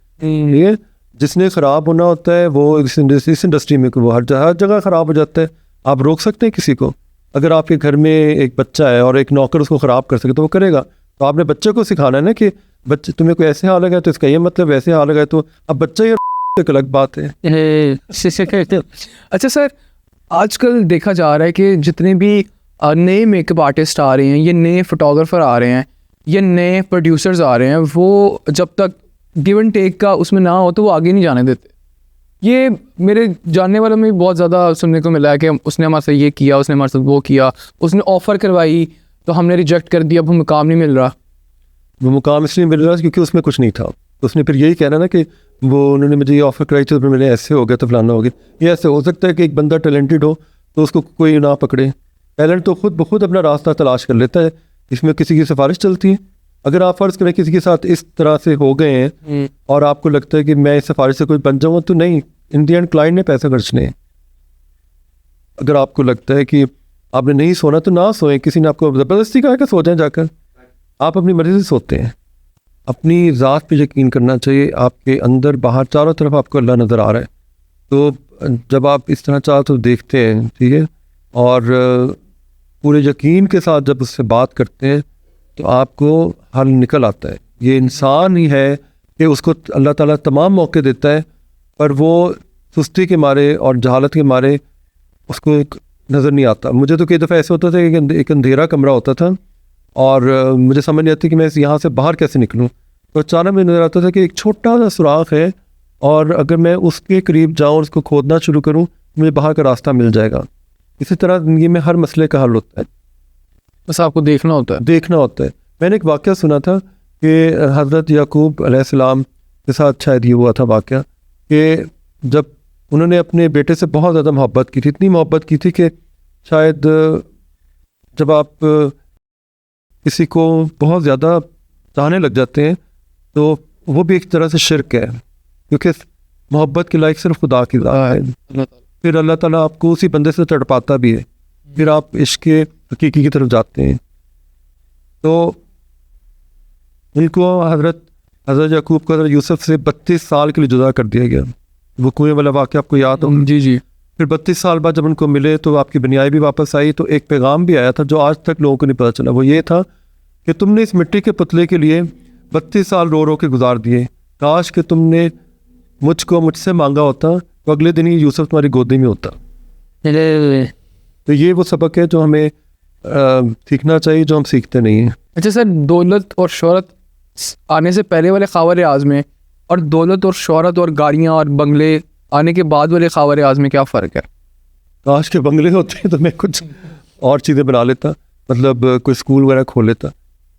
ये जिसने ख़राब होना होता है वो इस इंडस्ट्री में वो हर जगह ख़राब हो जाता है। आप रोक सकते हैं किसी को? अगर आपके घर में एक बच्चा है और एक नौकर उसको ख़राब कर सके तो वो करेगा। तो आपने बच्चे को सिखाना है ना कि बच्चे तुम्हें कोई ऐसे हाल लगा तो इसका ये मतलब, वैसे हाल लगा तो अब बच्चा ये एक अलग बात है। अच्छा सर, आजकल देखा जा रहा है कि जितने भी नए मेकअप आर्टिस्ट आ रहे हैं, ये नए फोटोग्राफर आ रहे हैं, ये नए प्रोड्यूसर्स आ रहे हैं, वो जब तक गिव एंड टेक का उसमें ना हो तो वो आगे नहीं जाने देते। ये मेरे जानने वालों में बहुत ज़्यादा सुनने को मिला है कि उसने हमारे साथ ये किया, उसने हमारे साथ वो किया, उसने ऑफ़र करवाई तो हमने रिजेक्ट कर दिया, अब हमें मुकाम नहीं मिल रहा। वो मुकाम इसलिए मिल रहा क्योंकि उसमें कुछ नहीं था। तो उसने फिर यही कहना ना कि वो उन्होंने मुझे ये ऑफ़र कराई तो फिर मैंने ऐसे हो गया तो फलाना हो गया। ये ऐसे हो सकता है कि एक बंदा टैलेंटेड हो तो उसको कोई ना पकड़े। टैलेंट तो खुद ब खुद अपना रास्ता तलाश कर लेता है, इसमें किसी की सिफारिश चलती है। अगर आप फ़र्ज़ करें किसी के साथ इस तरह से हो गए हैं और आपको लगता है कि मैं इस सिफारिश से कोई बन जाऊँगा, तो नहीं, इन दी एंड क्लाइंट ने पैसे खर्चने हैं। अगर आपको लगता है कि आपने नहीं सोना तो ना सोएं, किसी ने आपको ज़बरदस्ती कहा कि सो जाएं जाकर, आप अपनी मर्ज़ी से सोते हैं। अपनी ज़ात पे यकीन करना चाहिए। आपके अंदर बाहर चारों तरफ आपको अल्लाह नज़र आ रहा है। तो जब आप इस तरह चारों तरफ देखते हैं, ठीक है, और पूरे यकीन के साथ जब उससे बात करते हैं तो आपको हल निकल आता है। ये इंसान ही है कि उसको अल्लाह ताला तमाम मौके देता है, पर वो सुस्ती के मारे और जहालत के मारे उसको एक नज़र नहीं आता। मुझे तो कई दफ़ा ऐसे होता था कि एक अंधेरा कमरा होता था और मुझे समझ नहीं आती कि मैं यहाँ से बाहर कैसे निकलूँ। तो अचानक मुझे नज़र आता था कि एक छोटा सा सुराख है और अगर मैं उसके करीब जाऊँ, उसको खोदना शुरू करूँ, मुझे बाहर का रास्ता मिल जाएगा। इसी तरह ज़िंदगी में हर मसले का हल होता है, बस आपको देखना होता है। मैंने एक वाक़या सुना था कि हज़रत याकूब अलैहिस्सलाम के साथ शायद ये हुआ था वाक़या कि जब उन्होंने अपने बेटे से बहुत ज़्यादा मोहब्बत की थी, इतनी मोहब्बत की थी कि शायद जब आप किसी को बहुत ज़्यादा चाहने लग जाते हैं तो वो भी एक तरह से शिर्क है, क्योंकि मोहब्बत की लायक सिर्फ खुदा की ज़ात है। फिर अल्लाह ताला आपको उसी बंदे से तड़पाता भी है, फिर आप इश्क के हकीकी की तरफ जाते हैं। तो इनको हज़रत याकूब को हज़रत यूसुफ से 32 साल के लिए जुदा कर दिया गया। वो कुएं वाला वाक़या आपको याद हो? जी जी। फिर 32 साल बाद जब उनको मिले तो आपकी बनियाई भी वापस आई, तो एक पैगाम भी आया था जो आज तक लोगों को नहीं पता चला। वो ये था कि तुमने इस मिट्टी के पुतले के लिए 32 साल रो रो के गुजार दिए, काश कि तुमने मुझसे मांगा होता तो अगले दिन ही यूसुफ तुम्हारी गोदी में होता। तो ये वो सबक है जो हमें सीखना चाहिए, जो हम सीखते नहीं हैं। अच्छा सर, दौलत और शोहरत आने से पहले वाले ख़ावर आज़ में और दौलत और शोहरत और गाड़ियाँ और बंगले आने के बाद वाले ख़ावर आज़ में क्या फ़र्क है? काश के बंगले होते तो मैं कुछ और चीज़ें बना लेता, मतलब कोई स्कूल वगैरह खोल लेता।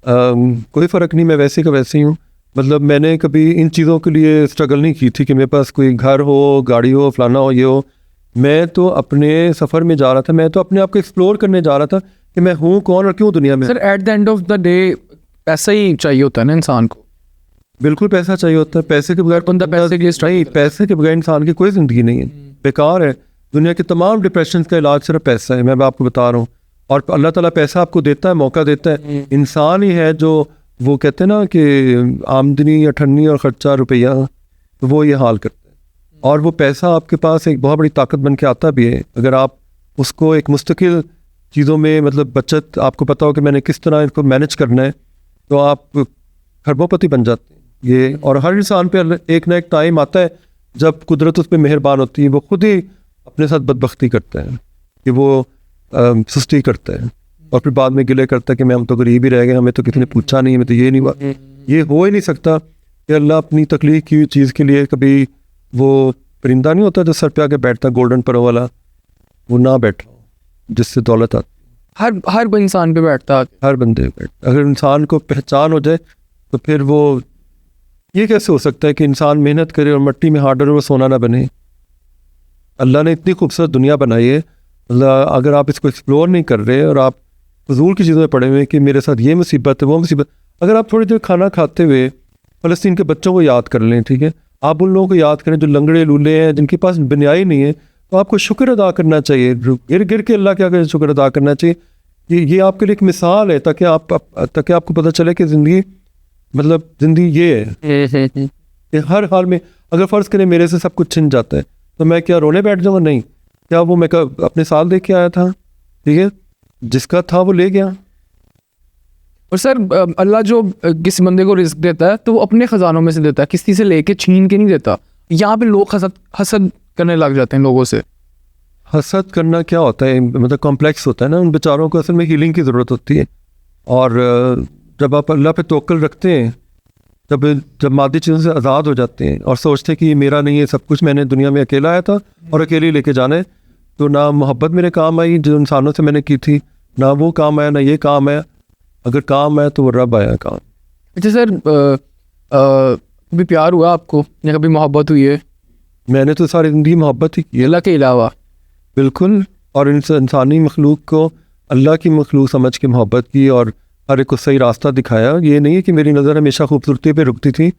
कोई फ़र्क नहीं, मैं वैसे का वैसे ही हूँ। मतलब मैंने कभी इन चीज़ों के लिए स्ट्रगल नहीं की थी कि मेरे पास कोई घर हो, गाड़ी हो, फलाना हो, ये हो। मैं तो अपने सफ़र में जा रहा था, मैं तो अपने आप को एक्सप्लोर करने जा रहा था कि मैं हूँ कौन और क्यों दुनिया में। Sir at the end of the day पैसा ही चाहिए होता है ना इंसान को। बिल्कुल पैसा चाहिए होता है, पैसे के बगैर बंदा पैसे के लिए नहीं, पैसे के बगैर इंसान की कोई ज़िंदगी नहीं है, बेकार है। दुनिया के तमाम डिप्रेशन का इलाज सिर्फ पैसा है, मैं आपको बता रहा हूँ। और अल्लाह ताला पैसा आपको देता है, मौका देता है। इंसान ही है जो, वो कहते हैं ना कि आमदनी अठन्नी और ख़र्चा रुपया, तो वो ये हाल करता है। और वो पैसा आपके पास एक बहुत बड़ी ताकत बन के आता भी है अगर आप उसको एक मुस्तकिल चीज़ों में, मतलब बचत, आपको पता हो कि मैंने किस तरह इसको मैनेज करना है, तो आप खरबोपति बन जाते हैं ये। और हर इंसान पे एक ना एक टाइम आता है जब कुदरत उस पर मेहरबान होती है, वो खुद ही अपने साथ बदबख्ती करता है कि वो सुस्ती करता है और फिर बाद में गिले करता है कि हम तो गरीब ही रह गए, हमें तो किसी ने पूछा नहीं, हमें तो ये नहीं हुआ। ये हो ही नहीं सकता कि अल्लाह अपनी तकलीफ की चीज़ के लिए, कभी वो परिंदा नहीं होता जो सर पे आके बैठता गोल्डन परो वाला, वो ना बैठा हो जिससे दौलत आती। हर इंसान पे बैठता, हर बंदे पे बैठता। अगर इंसान को पहचान हो जाए तो फिर वो, ये कैसे हो सकता है कि इंसान मेहनत करे और मिट्टी में हाथ डाले और सोना ना बने। अल्लाह ने इतनी खूबसूरत दुनिया बनाई है, अगर आप इसको एक्सप्लोर नहीं कर रहे और आप फजूल की चीज़ों में पड़े हुए कि मेरे साथ ये मुसीबत है, वो मुसीबत। अगर आप थोड़ी देर खाना खाते हुए फ़लस्तीन के बच्चों को याद कर लें, ठीक है, आप उन लोगों को याद करें जो लंगड़े लूले हैं, जिनके पास बुनियाई नहीं है, तो आपको शुक्र अदा करना चाहिए। गिर गिर के अल्लाह क्या करें, शुक्र अदा करना चाहिए। ये आपके लिए एक मिसाल है, ताकि आपको पता चले कि ज़िंदगी, मतलब ज़िंदगी ये है कि हर हाल में, अगर फ़र्ज़ करें मेरे से सब कुछ छिन जाता है तो मैं क्या रोने बैठ जाऊँगा? नहीं। क्या वो मैं अपने साल देख के आया था, ठीक है, जिसका था वो ले गया। और सर अल्लाह जो किसी बंदे को रिस्क देता है तो वो अपने ख़जानों में से देता है, किसी से लेके छीन के नहीं देता। यहाँ पे लोग हसद करने लग जाते हैं लोगों से। हसद करना क्या होता है, मतलब कॉम्प्लेक्स होता है ना, उन बेचारों को असल में हीलिंग की ज़रूरत होती है। और जब आप अल्लाह पे तवक्कुल रखते हैं, जब मादी चीज़ों से आज़ाद हो जाते हैं और सोचते हैं कि ये मेरा नहीं है, सब कुछ मैंने दुनिया में अकेला आया था और अकेले ही लेके जाना है, तो ना मोहब्बत मेरे काम आई जो इंसानों से मैंने की थी, ना वो काम आया, ना ये काम आया। अगर काम आया तो वो रब आया काम। अच्छा सर, कभी प्यार हुआ आपको या कभी मोहब्बत हुई है? मैंने तो सारी ज़िंदगी मोहब्बत ही की, अल्लाह के अलावा। बिल्कुल। और इंसानी मखलूक को अल्लाह की मखलूक समझ के मोहब्बत की और हर एक को सही रास्ता दिखाया। ये नहीं है कि मेरी नज़र हमेशा खूबसूरती पे रुकती थी,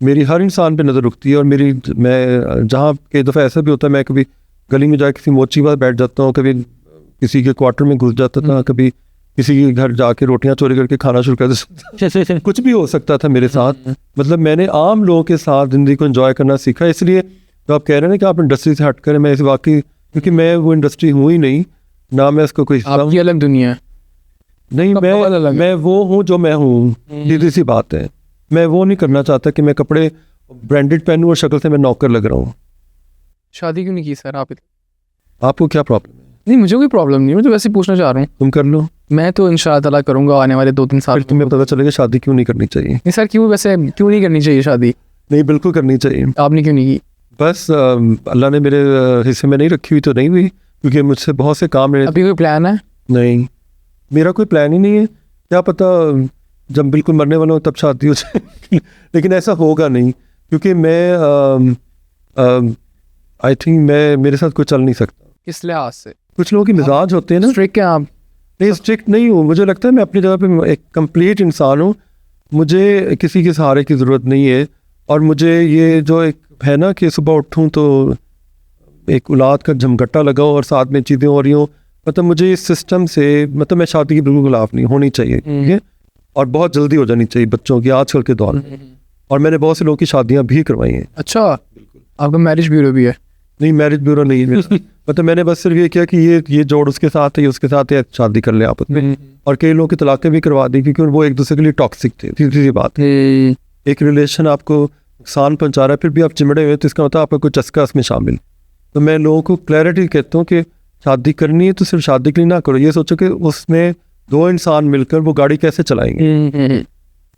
मेरी हर इंसान पे नज़र रुकती है। और मैं जहाँ कई दफ़ा ऐसा भी होता है, मैं कभी गली में जाके किसी मोची पास बैठ जाता हूँ, कभी किसी के क्वार्टर में घुस जाता था, कभी किसी के घर जाके रोटियां चोरी करके खाना शुरू कर देता। कुछ भी हो सकता था मेरे साथ। मतलब मैंने आम लोगों के साथ ज़िंदगी को एंजॉय करना सीखा। इसलिए तो आप कह रहे हैं ना कि आप इंडस्ट्री से हट करें, मैं इस वाकई, क्योंकि मैं वो इंडस्ट्री हूँ ही नहीं, ना मैं इसको कोई आपकी अलग दुनिया है। नहीं, मैं वो हूँ जो मैं हूँ, सीधी सी बात है। मैं वो नहीं करना चाहता कि मैं कपड़े ब्रांडेड पहनूँ और शक्ल से मैं नौकर लग रहा हूँ। शादी क्यों नहीं की सर आपको क्या प्रॉब्लम है? नहीं, मुझे कोई प्रॉब्लम नहीं, मैं तो वैसे पूछना चाह रहा हूँ। तुम कर लो। मैं तो इंशाअल्लाह ताला करूँगा आने वाले 2-3 साल। फिर तुम्हें पता चलेगा शादी क्यों नहीं करनी चाहिए। नहीं सर, क्यों नहीं करनी चाहिए शादी? नहीं, बिल्कुल करनी चाहिए। आपने क्यों नहीं की? बस अल्लाह ने मेरे हिस्से में नहीं रखी हुई तो नहीं हुई, क्योंकि मुझसे बहुत से काम मेरे। अभी कोई प्लान है? नहीं, मेरा कोई प्लान ही नहीं है। क्या पता जब बिल्कुल मरने वाला हूँ तब शादी हो जाए लेकिन ऐसा होगा नहीं, क्योंकि मैं आई थिंक मेरे साथ कोई चल नहीं सकता। किस लिहाज से? कुछ लोगों की मिजाज होते हैं ना। स्ट्रिक्ट हैं आप? नहीं, स्ट्रिक्ट नहीं हूँ। मुझे लगता है मैं अपनी जगह पे एक कंप्लीट इंसान हूँ, मुझे किसी के सहारे की ज़रूरत नहीं है। और मुझे ये जो एक है ना कि सुबह उठूँ तो एक औलाद का झमघट्टा लगा हो और साथ में चीज़ें हो रही हों, मतलब मुझे इस सिस्टम से, मतलब मैं शादी की बिल्कुल खिलाफ नहीं होनी चाहिए, ठीक है, और बहुत जल्दी हो जानी चाहिए बच्चों की आजकल के दौर में। और मैंने बहुत से लोगों की शादियाँ भी करवाई हैं। अच्छा, आपका मैरिज ब्यूरो भी है? नहीं, मैरिज ब्यूरो नहीं है मेरा। मतलब मैंने बस सिर्फ ये किया कि ये जोड़ उसके साथ है, उसके साथ है, शादी कर ले आपस में। और कई लोगों की तलाक़ें भी करवा दी क्योंकि वो एक दूसरे के लिए टॉक्सिक थे। सीधी सी बात है, एक रिलेशन आपको नुकसान पहुंचा रहा है फिर भी आप चिमड़े हुए, तो इसका मतलब आपका कोई चस्का इसमें शामिल। तो मैं लोगों को क्लैरिटी कहता हूँ कि शादी करनी है तो सिर्फ शादी के लिए ना करो, ये सोचो कि उसमें दो इंसान मिलकर वो गाड़ी कैसे चलाएंगे।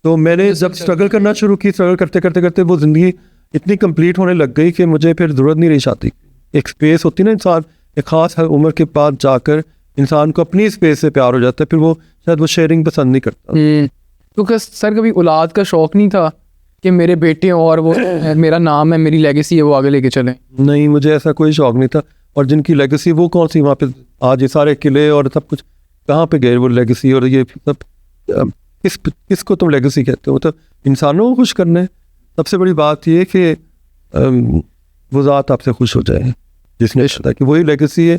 तो मैंने जब स्ट्रगल करना शुरू की, स्ट्रगल करते करते करते वो ज़िंदगी इतनी कंप्लीट होने लग गई कि मुझे फिर ज़रूरत नहीं रही शादी। एक स्पेस होती ना, इंसान एक ख़ास उम्र के बाद जाकर इंसान को अपनी स्पेस से प्यार हो जाता है, फिर वो शायद वो शेयरिंग पसंद नहीं करता। तो सर कभी औलाद का शौक़ नहीं था कि मेरे बेटे और वो मेरा नाम है, मेरी लेगेसी है, वो आगे लेके चलें? नहीं, मुझे ऐसा कोई शौक़ नहीं था। और जिनकी लेगेसी वो कौन सी, वहाँ पे आज ये सारे किले और सब कुछ कहाँ पे गए वो लेगेसी, और ये सब किसको तुम लेगेसी कहते हो? मतलब इंसानों को खुश करना है। सबसे बड़ी बात ये कि वो ज़ात आपसे खुश हो जाए जिसने पता कि वही लेगेसी है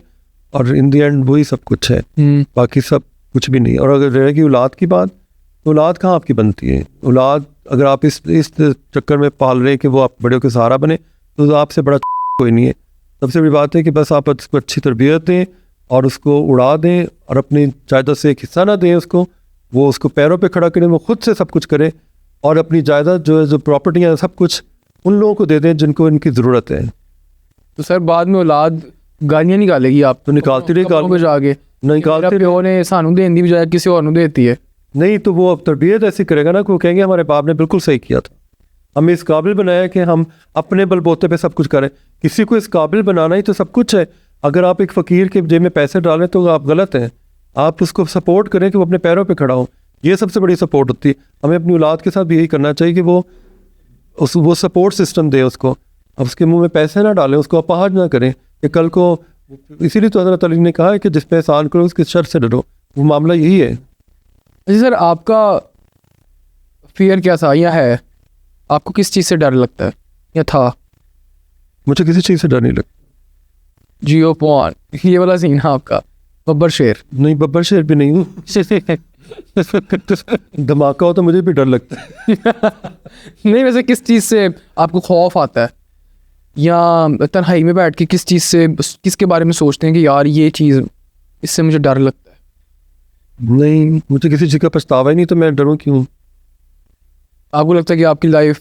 और इन दी एंड वही सब कुछ है, बाकी सब कुछ भी नहीं। और अगर रहेगी औलाद की बात, तो औलाद कहाँ आपकी बनती है? औलाद अगर आप इस चक्कर में पाल रहे हैं कि वो आप बड़े के सहारा बने, तो आपसे बड़ा कोई नहीं है। सबसे बड़ी बात है कि बस आप उसको अच्छी तरबियत दें और उसको उड़ा दें और अपनी जायदाद से एक हिस्सा ना दें उसको, वो उसको पैरों पे खड़ा करें, वो खुद से सब कुछ करे और अपनी जायदाद जो प्रॉपर्टियाँ हैं सब कुछ उन लोगों को दे दें जिनको इनकी ज़रूरत है। तो सर बाद में औलाद गालियाँ निकालेगी, आप तो निकालती रही गालियाँ जाके, निकालते प्यो ने सानू देने की बजाय किसी और को देती है। नहीं, तो वो अब तरबियत ऐसी करेगा ना कि वो कहेंगे हमारे बाप ने बिल्कुल सही किया था, हमें इस काबिल बनाया कि हम अपने बलबूते पे सब कुछ करें। किसी को इस काबिल बनाना ही तो सब कुछ है। अगर आप एक फ़कीर के जेब में पैसे डालें तो आप गलत हैं। आप उसको सपोर्ट करें कि वो अपने पैरों पे खड़ा हो, ये सबसे बड़ी सपोर्ट होती है। हमें अपनी औलाद के साथ भी यही करना चाहिए कि वो सपोर्ट सिस्टम दे उसको। अब उसके मुंह में पैसे ना डालें, उसको अपाहज ना करें कि कल को, इसीलिए तो हज़रत अली ने कहा है कि जिस पे एहसान करो उसके शर से डरो। वो मामला यही है। जी सर, आपका फियर क्या था या है? आपको किस चीज़ से डर लगता है या था? मुझे किसी चीज़ से डर नहीं लगता। जियो पॉन, ये वाला सीन है आपका? बब्बर शेर? नहीं, बब्बर शेर भी नहीं हूँ। धमाका हो तो मुझे भी डर लगता है। नहीं, वैसे किस चीज़ से आपको खौफ आता है, या तन्हाई में बैठ के किस चीज़ से, किसके बारे में सोचते हैं कि यार ये चीज़, इससे मुझे डर लगता है? नहीं, मुझे किसी चीज़ का पछतावा ही नहीं, तो मैं डरूं क्यों? आपको लगता है कि आपकी लाइफ,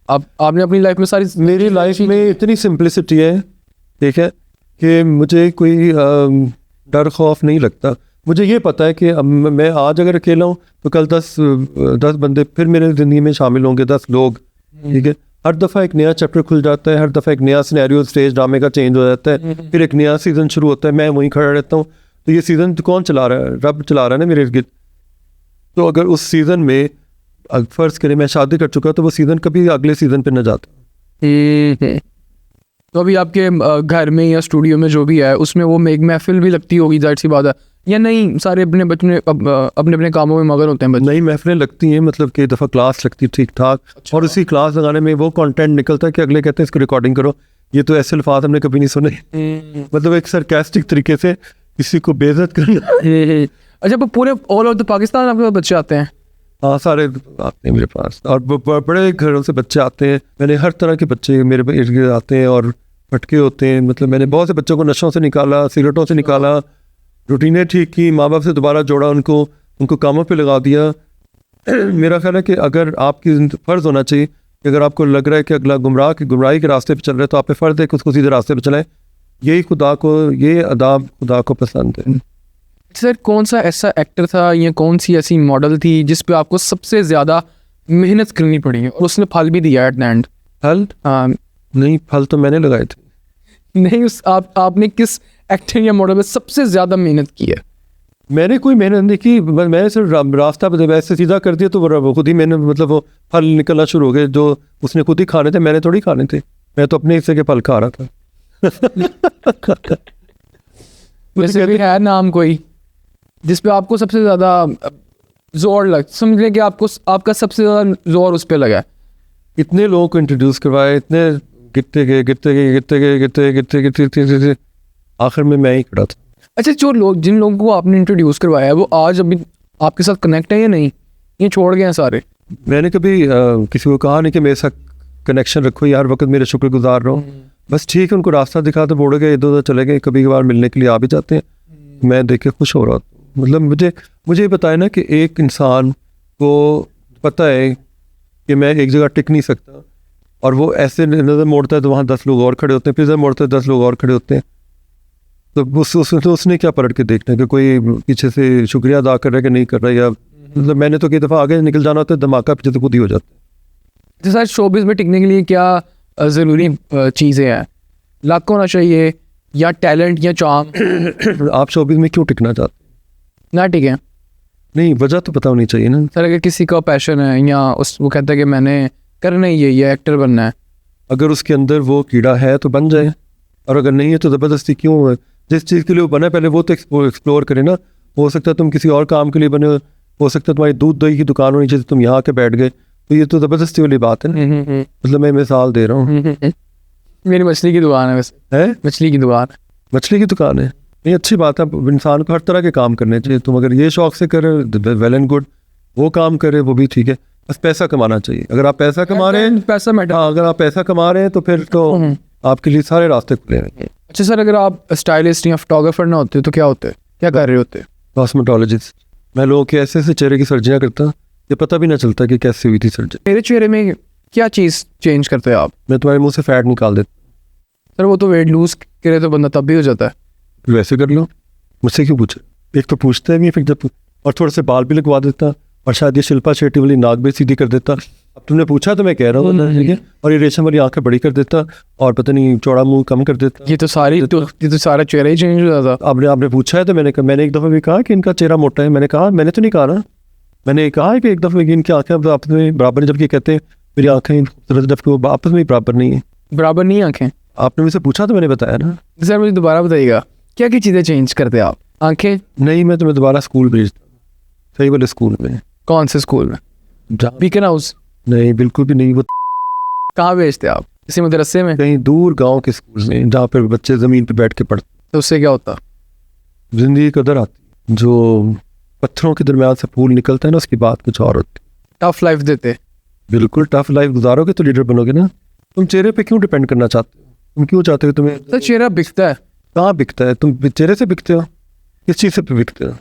आपने अपनी लाइफ में सारी, मेरी लाइफ में इतनी सिंपलिसिटी है, ठीक है, कि मुझे कोई डर खौफ नहीं लगता। मुझे ये पता है कि मैं आज अगर अकेला हूँ तो कल 10 बंदे फिर मेरे ज़िंदगी में शामिल होंगे, 10 लोग, ठीक है। हर दफ़ा एक नया चैप्टर खुल जाता है, हर दफ़ा एक नया सिनेरियो स्टेज ड्रामे का चेंज हो जाता है, फिर एक नया सीज़न शुरू होता है, मैं वहीं खड़ा रहता हूँ। तो ये सीज़न कौन चला रहा है? रब चला रहा है ना मेरे इर्द गिर्द। तो अगर उस सीज़न में फ़र्ज़ करें मैं शादी कर चुका तो वो सीज़न कभी अगले सीज़न पे न जाता। तो अभी आपके घर में या स्टूडियो में जो भी है उसमें वो एक महफिल भी लगती होगी, जाहिर सी बात है, या नहीं सारे अपने बच्चे अपने अपने कामों में मगन होते हैं बच्चे? नहीं, महफिलें लगती हैं, मतलब कई दफ़ा क्लास लगती है ठीक ठाक। अच्छा। और उसी क्लास लगाने में वो कंटेंट निकलता है कि अगले कहते हैं इसको रिकॉर्डिंग करो। ये तो ऐसे अल्फाज हमने कभी नहीं सुने। मतलब एक सरकास्टिक तरीके से किसी को बेइज्जत करना। अच्छा, पूरे ऑल ओवर द पाकिस्तान आपके पास बच्चे आते हैं? हाँ, सारे आते हैं मेरे पास, और बड़े घरों से बच्चे आते हैं। मैंने हर तरह के बच्चे मेरे इर्द गिर्द आते हैं और भटके होते हैं। मतलब मैंने बहुत से बच्चों को नशों से निकाला, सिगरेटों से निकाला, रूटीनें ठीक की, माँ बाप से दोबारा जोड़ा, उनको कामों पे लगा दिया। मेरा ख्याल है कि अगर आपकी फ़र्ज़ होना चाहिए कि अगर आपको लग रहा है कि अगला गुमराही के रास्ते पे चल रहा है तो आप पे फ़र्ज़ है कि उसको सीधे रास्ते पे चलाएं। ये अदाब खुदा को पसंद है। सर, कौन सा ऐसा एक्टर था या कौन सी ऐसी मॉडल थी जिस पे आपको सबसे ज़्यादा मेहनत करनी पड़ी और उसने फल भी दिया एट द एंड? फल? नहीं, फल तो मैंने लगाए थे। नहीं, आपने किस एक्टर या मॉडल में सबसे ज़्यादा मेहनत की है? मैंने कोई मेहनत नहीं की, मैंने सिर्फ रास्ता ऐसे सीधा कर दिया तो वो खुद ही मैंने, मतलब वो फल निकलना शुरू हो गए जो उसने खुद ही खाने थे, मैंने थोड़ी खाने थे। मैं तो अपने हिस्से के फल खा रहा था। वैसे भी है नाम कोई जिस पे आपको सबसे ज़्यादा जोर समझ कि आपका सबसे ज़्यादा जोर उस पर लगा? इतने लोगों को इंट्रोड्यूस करवाया, इतने गिरते गए आखिर में मैं ही खड़ा था। अच्छा, जो लोग जिन लोगों को आपने इंट्रोड्यूस करवाया है वो आज अभी आपके साथ कनेक्ट है या नहीं, ये छोड़ गए हैं सारे? मैंने कभी किसी को कहा नहीं कि मेरे साथ कनेक्शन रखो, यार वक्त मेरे शुक्रगुजार रहो। बस ठीक है, उनको रास्ता दिखा तो बोड़ गए, इधर उधर चले गए, कभी कभार मिलने के लिए आ भी जाते हैं। मैं देख के खुश हो रहा था। मतलब मुझे बताया ना कि एक इंसान को पता है कि मैं एक जगह टिक नहीं सकता, और वो ऐसे नज़र मोड़ता है तो वहाँ 10 लोग और खड़े होते हैं, फिर नज़र मोड़ता है 10 लोग और खड़े होते हैं। तो उसने क्या पलट के देखना कि कोई पीछे से शुक्रिया अदा कर रहा है कि नहीं कर रहा है, या मतलब मैंने तो कई दफ़ा आगे निकल जाना होता है, धमाका पीछे तो खुद ही हो जाता है। तो सर शोबिज़ में टिकने के लिए क्या ज़रूरी चीज़ें हैं? लक होना चाहिए या टैलेंट या चार्म? आप शोबिज़ में क्यों टिकना चाहते हैं? ना टिके? नहीं, वजह तो पता होनी चाहिए ना। सर अगर किसी का पैशन है या वो कहता है कि मैंने करना ही है, ये एक्टर बनना है, अगर उसके अंदर वो कीड़ा है तो बन जाए, और अगर नहीं है तो ज़बरदस्ती क्यों है? जिस चीज़ के लिए वो बना है पहले वो तो एक्सप्लोर करे ना। हो सकता है तुम किसी और काम के लिए बने हो सकता है तुम्हारी दूध दही की दुकान होनी चाहिए, तुम यहाँ के बैठ गए, तो ये तो ज़बरदस्ती वाली बात है ना। मतलब मैं मिसाल दे रहा हूँ। मेरी मछली की दुकान है वैसे। है मछली की दुकान है। मछली की दुकान है, नहीं अच्छी बात है। इंसान को हर तरह के काम करने चाहिए। तुम अगर ये शौक से करे वेल एंड गुड, वो काम करे वो भी ठीक है, बस पैसा कमाना चाहिए। अगर आप पैसा कमा रहे हैं, पैसा मैटर। हाँ अगर आप पैसा कमा रहे हैं तो फिर तो आपके लिए सारे रास्ते खुले हैं। अच्छा सर, अगर आप स्टाइलिस्ट या फोटोग्राफर ना होते तो क्या होते, क्या कर रहे होते? कॉस्मेटोलॉजिस्ट। मैं लोगों के ऐसे ऐसे चेहरे की सर्जरियाँ करता, ये पता भी ना चलता कि कैसे हुई थी सर्जरी। मेरे चेहरे में क्या चीज़ चेंज करते हैं आप? मैं तुम्हारे मुंह से फैट निकाल देता। सर वो तो वेट लूज करे तो बंदा तब भी हो जाता है। फिर वैसे कर लो, मुझसे क्यों पूछे? एक तो पूछते हैं फिर जब, और थोड़े से बाल भी लगवा देता, और शायद ये शिल्पा शेट्टी वाली नाक भी सीधी कर देता। अब तुमने पूछा तो मैं कह रहा हूँ, ठीक है। और ये रेशम वाली आंखें बड़ी कर देता, और पता नहीं चौड़ा मुंह कम कर देता। ये तो सारा चेहरा ही चेंज हो जाता। आपने पूछा है तो मैंने एक दफ़ा भी कहा कि इनका चेहरा मोटा है। मैंने तो नहीं कहा ना, मैंने कहा है कि एक दफ़ा कि इनकी आंखें आपस में बराबर, जबकि कहते हैं मेरी आंखें खूबसूरत, जबकि वो आपस में बराबर नहीं है। बराबर नहीं आंखें? आपने मुझसे पूछा तो मैंने बताया ना। सर मुझे दोबारा बताइएगा, क्या क्या चीज़ें चेंज करते आप? आंखें नहीं, मैं तुम्हें दोबारा स्कूल भेजता, सही वाले स्कूल में। कौन से स्कूल में? Beacon house? नहीं, बिल्कुल भी नहीं। वो कहाँ भेजते आप? किसी मदरसे में? कहीं दूर गांव के स्कूल में, जहाँ पर बच्चे ज़मीन पे बैठ के पढ़ते। तो उससे क्या होता? जिंदगी कदर आती। जो पत्थरों के दरमियान से फूल निकलता है ना, उसकी बात कुछ और होती। टफ लाइफ देते? बिल्कुल, टफ लाइफ गुजारोगे तो लीडर बनोगे ना। तुम चेहरे पे क्यों डिपेंड करना चाहते हो? तुम क्यों चाहते हो तुम्हें? सर चेहरा बिकता है। कहाँ बिकता है? तुम चेहरे से बिकते हो? किस चीज़ से बिकते हो?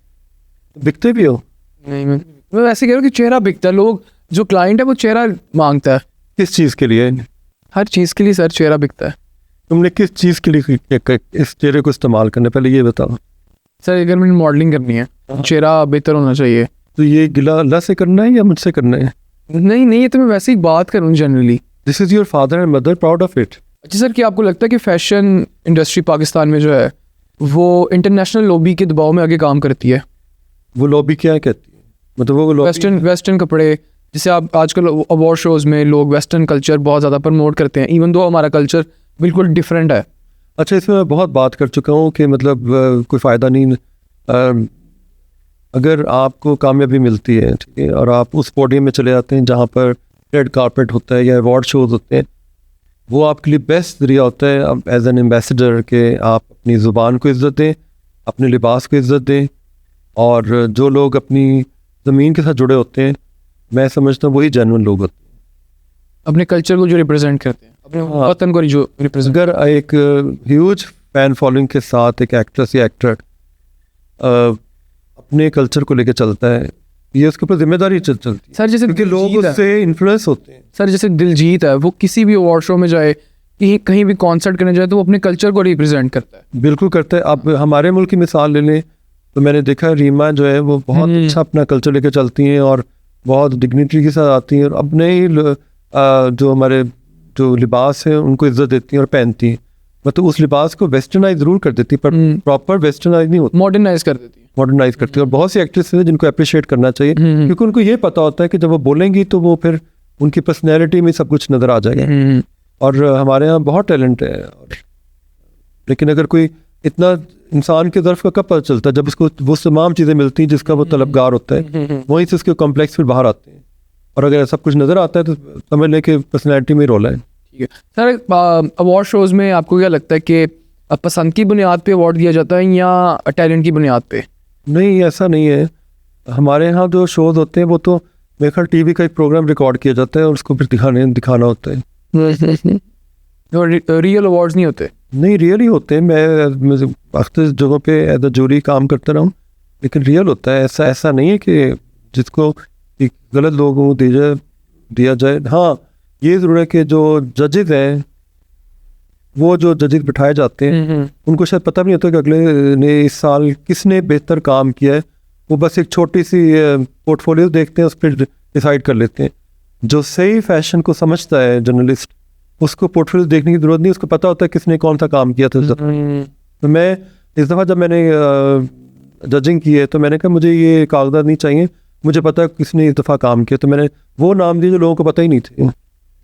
बिकते भी हो? नहीं, मैं वैसे कह रहा हूँ कि चेहरा बिकता है। लोग जो क्लाइंट है वो चेहरा मांगता है। किस चीज़ के लिए? हर चीज़ के लिए सर चेहरा बिकता है। तुमने किस चीज़ के लिए इस चेहरे को इस्तेमाल करना, पहले ये बताओ। सर अगर मैंने मॉडलिंग करनी है, चेहरा बेहतर होना चाहिए। तो ये गिला अल्लाह से करना है या मुझसे करना है? नहीं, ये तो मैं वैसे ही बात करूँ generally. This is your father and mother, proud of it. अच्छा सर, क्या आपको लगता है कि फैशन इंडस्ट्री पाकिस्तान में जो है वो इंटरनेशनल लॉबी के दबाव में आगे काम करती है? वो लॉबी क्या कहती है? मतलब वो लॉबी वेस्टर्न कपड़े, जैसे आप आजकल अवार्ड शोज़ में लोग वेस्टर्न कल्चर बहुत ज़्यादा प्रमोट करते हैं, इवन दो हमारा कल्चर बिल्कुल डिफरेंट है। अच्छा, इसमें मैं बहुत बात कर चुका हूँ कि मतलब कोई फ़ायदा नहीं। अगर आपको कामयाबी मिलती है, ठीक है, और आप उस पोडियम में चले जाते हैं जहाँ पर रेड कारपेट होता है या अवार्ड शोज़ होते हैं, वो आपके लिए बेस्ट ज़रिया होता है अब एज एन एम्बेसडर के आप अपनी ज़ुबान को इज़्ज़त दें, अपने लिबास को इज़्ज़त दें। और जो लोग अपनी ज़मीन के साथ जुड़े होते हैं, मैं समझता हूँ वही जेन्युइन लोग होते हैं, अपने कल्चर को जो रिप्रेजेंट करते हैं, अपने वतन को जो रिप्रेजेंट। अगर एक ह्यूज फैन फॉलोइंग के साथ एक एक्ट्रेस या एक्टर अपने कल्चर को लेकर चलता है, ये उसके ऊपर जिम्मेदारी चलती है। सर जैसे क्योंकि लोग उससे इन्फ्लुएंस होते हैं। सर जैसे दिलजीत है, वो किसी भी अवार्ड शो में जाए, कहीं भी कॉन्सर्ट करने जाए, तो वो अपने कल्चर को रिप्रेजेंट करता है। बिल्कुल करता है। अब हमारे मुल्क की मिसाल ले लें तो मैंने देखा रीमा जो है वो बहुत अच्छा अपना कल्चर लेकर चलती हैं और बहुत डिग्निटी के साथ आती हैं, और अपने ही जो हमारे जो लिबास है उनको इज्जत देती हैं और पहनती हैं। मतलब उस लिबास को वेस्टर्नाइज ज़रूर कर देती है, पर प्रॉपर वेस्टर्नाइज नहीं होती, मॉडर्नाइज कर देती है। मॉडर्नाइज करती है। और बहुत सी एक्ट्रेस हैं जिनको अप्रिशिएट करना चाहिए, क्योंकि उनको ये पता होता है कि जब वो बोलेंगी तो वो फिर उनकी पर्सनैलिटी में सब कुछ नज़र आ जाएगा। और हमारे यहाँ बहुत टैलेंट है, लेकिन अगर कोई इतना इंसान के ज़र्फ़ का कब पता चलता है? जब उसको वो तमाम चीज़ें मिलती हैं जिसका वो तलबगार होता है, वहीं से उसके कॉम्प्लेक्स फिर बाहर आते हैं। और अगर सब कुछ नज़र आता है तो समझ लें कि पर्सनैलिटी में रोल है। ठीक है सर, अवार्ड शोज़ में आपको क्या लगता है कि पसंद की बुनियाद पे अवार्ड दिया जाता है या टैलेंट की बुनियाद पे? नहीं, ऐसा नहीं है। हमारे यहाँ जो शोज़ होते हैं वो तो मेरे ख्याल टीवी का एक प्रोग्राम रिकॉर्ड किया जाता है और उसको फिर दिखाना होता है। रियल अवार्ड्स नहीं होते? नहीं, रियल ही होते हैं। मैं अक्सर जगहों पे एज अ जूरी काम करता रहा हूँ, लेकिन रियल होता है। ऐसा नहीं है कि जिसको एक गलत लोगों को दिया जाए। हाँ, ये ज़रूर है कि जो जजेस हैं, वो जो जजेस बिठाए जाते हैं उनको शायद पता भी नहीं होता कि अगले ने इस साल किसने बेहतर काम किया है। वो बस एक छोटी सी पोर्टफोलियो देखते हैं, उस पर डिसाइड कर लेते हैं। जो सही फैशन को समझता है जर्नलिस्ट, उसको पोर्टफोलियो देखने की ज़रूरत नहीं, उसको पता होता है किसने कौन सा काम किया था। तो मैं इस दफ़ा जब मैंने जजिंग की है तो मैंने कहा मुझे ये कागजात नहीं चाहिए, मुझे पता है किसने इस दफ़ा काम किया। तो मैंने वो नाम दिए जो लोगों को पता ही नहीं थे।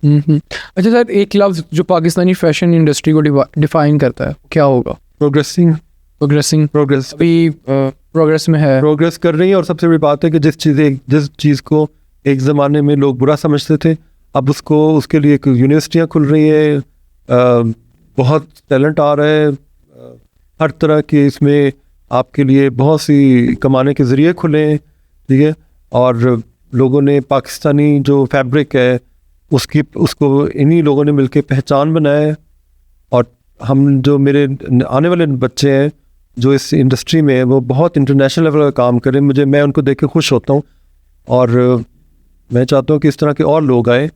अच्छा सर, एक लफ्ज़ जो पाकिस्तानी फैशन इंडस्ट्री को डिफाइन करता है, क्या होगा? प्रोग्रेस अभी प्रोग्रेस में है, प्रोग्रेस कर रही है। और सबसे बड़ी बात है कि जिस चीज़ को एक ज़माने में लोग बुरा समझते थे, अब उसके लिए यूनिवर्सिटियाँ खुल रही है, बहुत टैलेंट आ रहा है, हर तरह के इसमें आपके लिए बहुत सी कमाने के ज़रिए खुले हैं, ठीक है। और लोगों ने पाकिस्तानी जो फैब्रिक है उसको इन्हीं लोगों ने मिलके पहचान बनाया है। और हम जो मेरे आने वाले बच्चे हैं जो इस इंडस्ट्री में है, वो बहुत इंटरनेशनल लेवल का काम करें। मैं उनको देख के खुश होता हूँ और मैं चाहता हूँ कि इस तरह के और लोग आए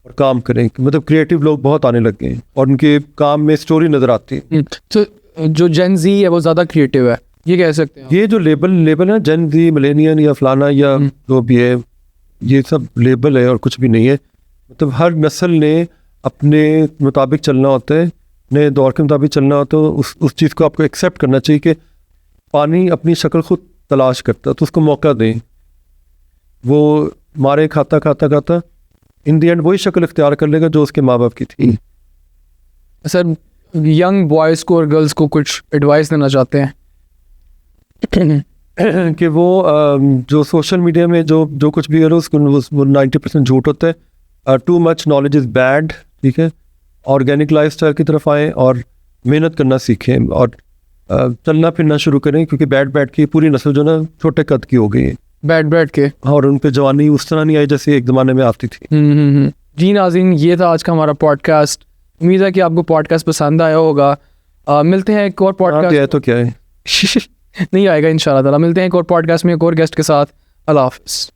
और काम करें। मतलब क्रिएटिव लोग बहुत आने लग गए हैं और उनके काम में स्टोरी नज़र आती है। तो जो जेन ज़ी है वो ज़्यादा क्रिएटिव है, ये कह सकते हैं? ये जो लेबल है जेन ज़ी, मिलेनियन या फलाना या जो भी है, ये सब लेबल है और कुछ भी नहीं है। मतलब हर नस्ल ने अपने मुताबिक चलना होता है, नए दौर के मुताबिक चलना होता है। उस चीज़ को आपको एक्सेप्ट करना चाहिए कि पानी अपनी शक्ल खुद तलाश करता है, तो उसको मौका दें। वो मारे खाता इन दी एंड वही शक्ल इख्तियार कर लेगा जो उसके माँ बाप की थी। सर, यंग बॉयज़ को और गर्ल्स को कुछ एडवाइस देना चाहते हैं कि वो जो सोशल मीडिया में जो कुछ भी है उसको 90% झूठ होता है। Too much knowledge is bad, ठीक है। ऑर्गेनिक लाइफस्टाइल की तरफ आएँ और मेहनत करना सीखें और चलना फिरना शुरू करें, क्योंकि बैठ की पूरी नस्ल जो ना छोटे कद की हो गई है, बैठ के। और उन पे जवानी उस तरह नहीं आई जैसे एक ज़माने में आती थी। जी नाज़रीन, ये था आज का हमारा पॉडकास्ट। उम्मीद है कि आपको पॉडकास्ट पसंद आया होगा। मिलते हैं एक और पॉडकास्ट। तो क्या है नहीं आएगा इंशाल्लाह ताला। मिलते हैं एक और पॉडकास्ट में एक और गेस्ट के साथ। अल्लाह हाफ़िज़।